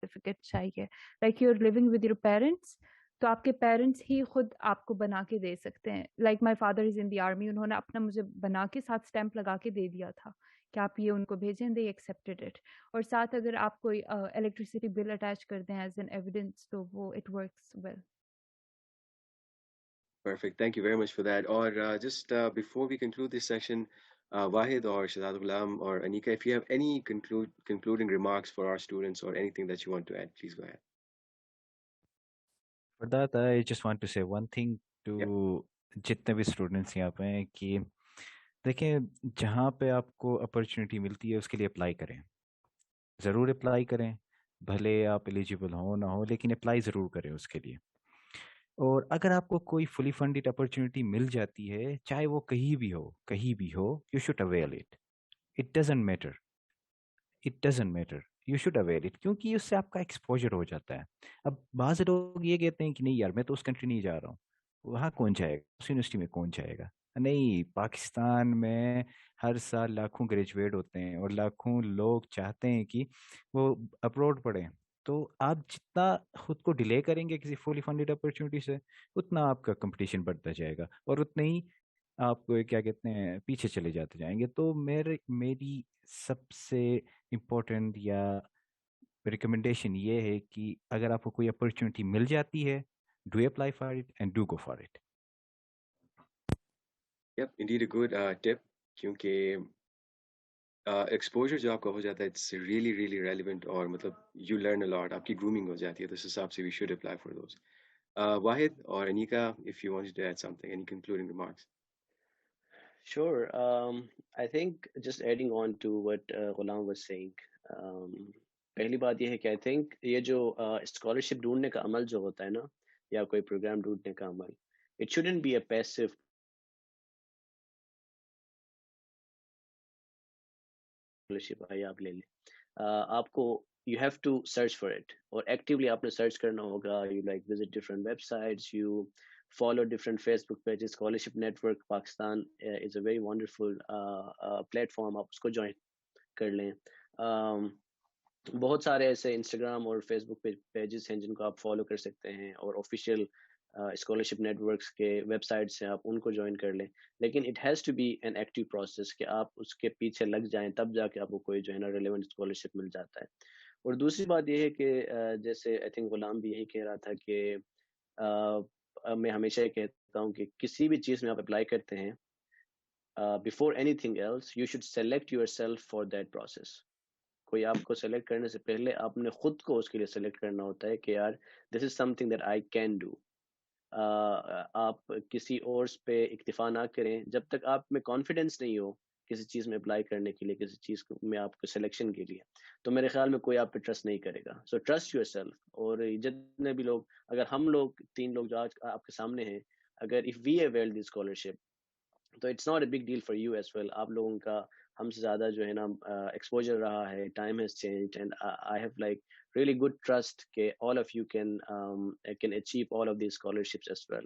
سرٹیفکیٹ چاہیے, like you are living with your parents, تو آپ کے پیرنٹس ہی خود آپ کو بنا کے دے سکتے ہیں. Like my father is in the army, انہوں نے اپنا مجھے بنا کے ساتھ اسٹیمپ لگا کے دے دیا تھا کہ آپ یہ ان کو بھیجیں, دے ایکسیپٹیڈ اٹ. اور ساتھ اگر آپ کوئی الیکٹریسٹی بل اٹیچ کر دیں ایز این ایویڈنس تو وہ it works well. Perfect. Thank you very much for that. Or just before we conclude this session, Wahid or Shahzad Ghulam or Anika, if you have any concluding remarks for our students or anything that you want to add, please go ahead. For that, I just want to say one thing to Yep. جتنے بھی students یہاں پہ ہیں کہ دیکھیں جہاں پہ آپ کو اپرچونیٹی ملتی ہے اس کے لیے اپلائی کریں, ضرور اپلائی کریں, بھلے آپ ایلیجیبل ہوں نہ ہو لیکن اپلائی ضرور کریں اس کے لیے. اور اگر آپ کو کوئی فلی فنڈیڈ اپرچونیٹی مل جاتی ہے چاہے وہ کہیں بھی ہو you should avail it. It doesn't matter, you should avail it, کیونکہ اس سے آپ کا ایکسپوجر ہو جاتا ہے. اب بعض لوگ یہ کہتے ہیں کہ نہیں یار میں تو اس کنٹری نہیں جا رہا ہوں, وہاں کون جائے گا, اس یونیورسٹی میں کون جائے گا. نہیں, پاکستان میں ہر سال لاکھوں گریجویٹ ہوتے ہیں اور لاکھوں لوگ چاہتے ہیں کہ وہ ابروڈ پڑھیں. تو آپ جتنا خود کو ڈیلے کریں گے کسی فلی فنڈیڈ اپرچونیٹی سے اتنا آپ کا کمپٹیشن بڑھتا جائے گا اور اتنے ہی آپ کو کیا کہتے ہیں پیچھے چلے جاتے جائیں گے. تو میری سب سے امپورٹنٹ یا ریکمنڈیشن یہ ہے کہ اگر آپ کو کوئی اپرچونیٹی مل جاتی ہے do apply for it and do go for it. Yep, indeed a good tip. کیونکہ ایکسپوجر جو آپ کا ہو جاتا ہے اٹس ریئلی ریئلی ریلیونٹ اور مطلب یو لرن اے لاٹ, آپ کی گرومنگ ہو جاتی ہے, تو اس حساب سے we should apply for those. Wahid اور Anika, if you want to add something, any concluding remarks. Sure. I think just adding on to what Ghulam was saying, پہلی بات یہ ہے کہ آئی تھنک یہ جو اسکالرشپ ڈھونڈنے کا عمل جو ہوتا ہے نا, یا کوئی پروگرام ڈھونڈنے کا عمل, it shouldn't be a passive scholarship بھائی آپ لے لیں. آپ کو you have to search for it, اور ایکٹیولی آپ نے سرچ کرنا ہوگا. You like visit different websites, you follow different Facebook pages. Scholarship Network Pakistan is a very wonderful platform. آپ اس کو join کر لیں. بہت سارے ایسے انسٹاگرام اور فیس بک پیجز ہیں جن کو آپ فالو کر سکتے ہیں, اور آفیشیل اسکالرشپ نیٹ ورکس کے ویب سائٹس ہیں, آپ ان کو جوائن کر لیں. لیکن it has to be an active process کہ آپ اس کے پیچھے لگ جائیں, تب جا کے آپ کو کوئی جو ہے نا ریلیونٹ اسکالرشپ مل جاتا ہے. اور دوسری بات یہ ہے کہ جیسے آئی تھنک غلام بھی یہی کہہ رہا تھا کہ میں ہمیشہ یہ کہتا ہوں کہ کسی بھی چیز میں آپ اپلائی کرتے ہیں, before anything else you should select yourself for that process. کوئی آپ کو سلیکٹ کرنے سے پہلے آپ نے خود کو اس کے لیے سلیکٹ کرنا ہوتا ہے کہ یار this is something that I can do. آپ کسی اور پہ اکتفا نہ کریں جب تک آپ میں کانفیڈینس نہیں ہو کسی چیز میں اپلائی کرنے کے لیے, کسی چیز میں آپ کو سلیکشن کے لیے, تو میرے خیال میں کوئی آپ پہ ٹرسٹ نہیں کرے گا. سو ٹرسٹ یور سیلف. اور جتنے بھی لوگ, اگر ہم لوگ 3 لوگ جو آج آپ کے سامنے ہیں, اگر if we avail the scholarship تو it's not a big deal for you as well. آپ لوگوں کا ہم سے زیادہ جو ہے نا ایکسپوجر رہا ہے, time has changed, and I have like really good trust کہ all of you can achieve all of these scholarships as well.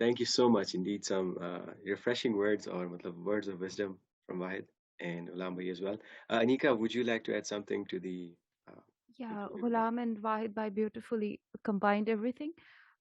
Thank you so much. Indeed, some refreshing words or matlab, words of wisdom from Wahid and Ulam Bhai as well. Anika, would you like to add something to the Yeah, concluded remarks? Ghulam and Wahid Bhai beautifully combined everything.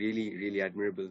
really, really admirable.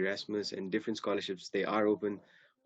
Erasmus and different scholarships they are open.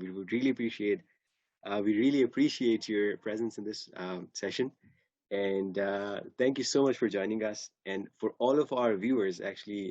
we would really appreciate. We really appreciate your presence in this session. And thank you so much for joining us. And for all of our viewers, actually,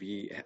we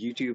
YouTube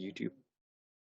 YouTube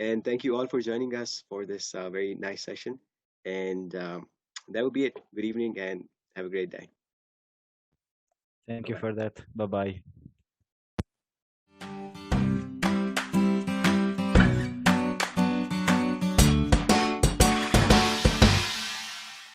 And thank you all for joining us for this very nice session. And that will be it. Good evening and have a great day. Thank you Bye-bye. for that. Bye bye.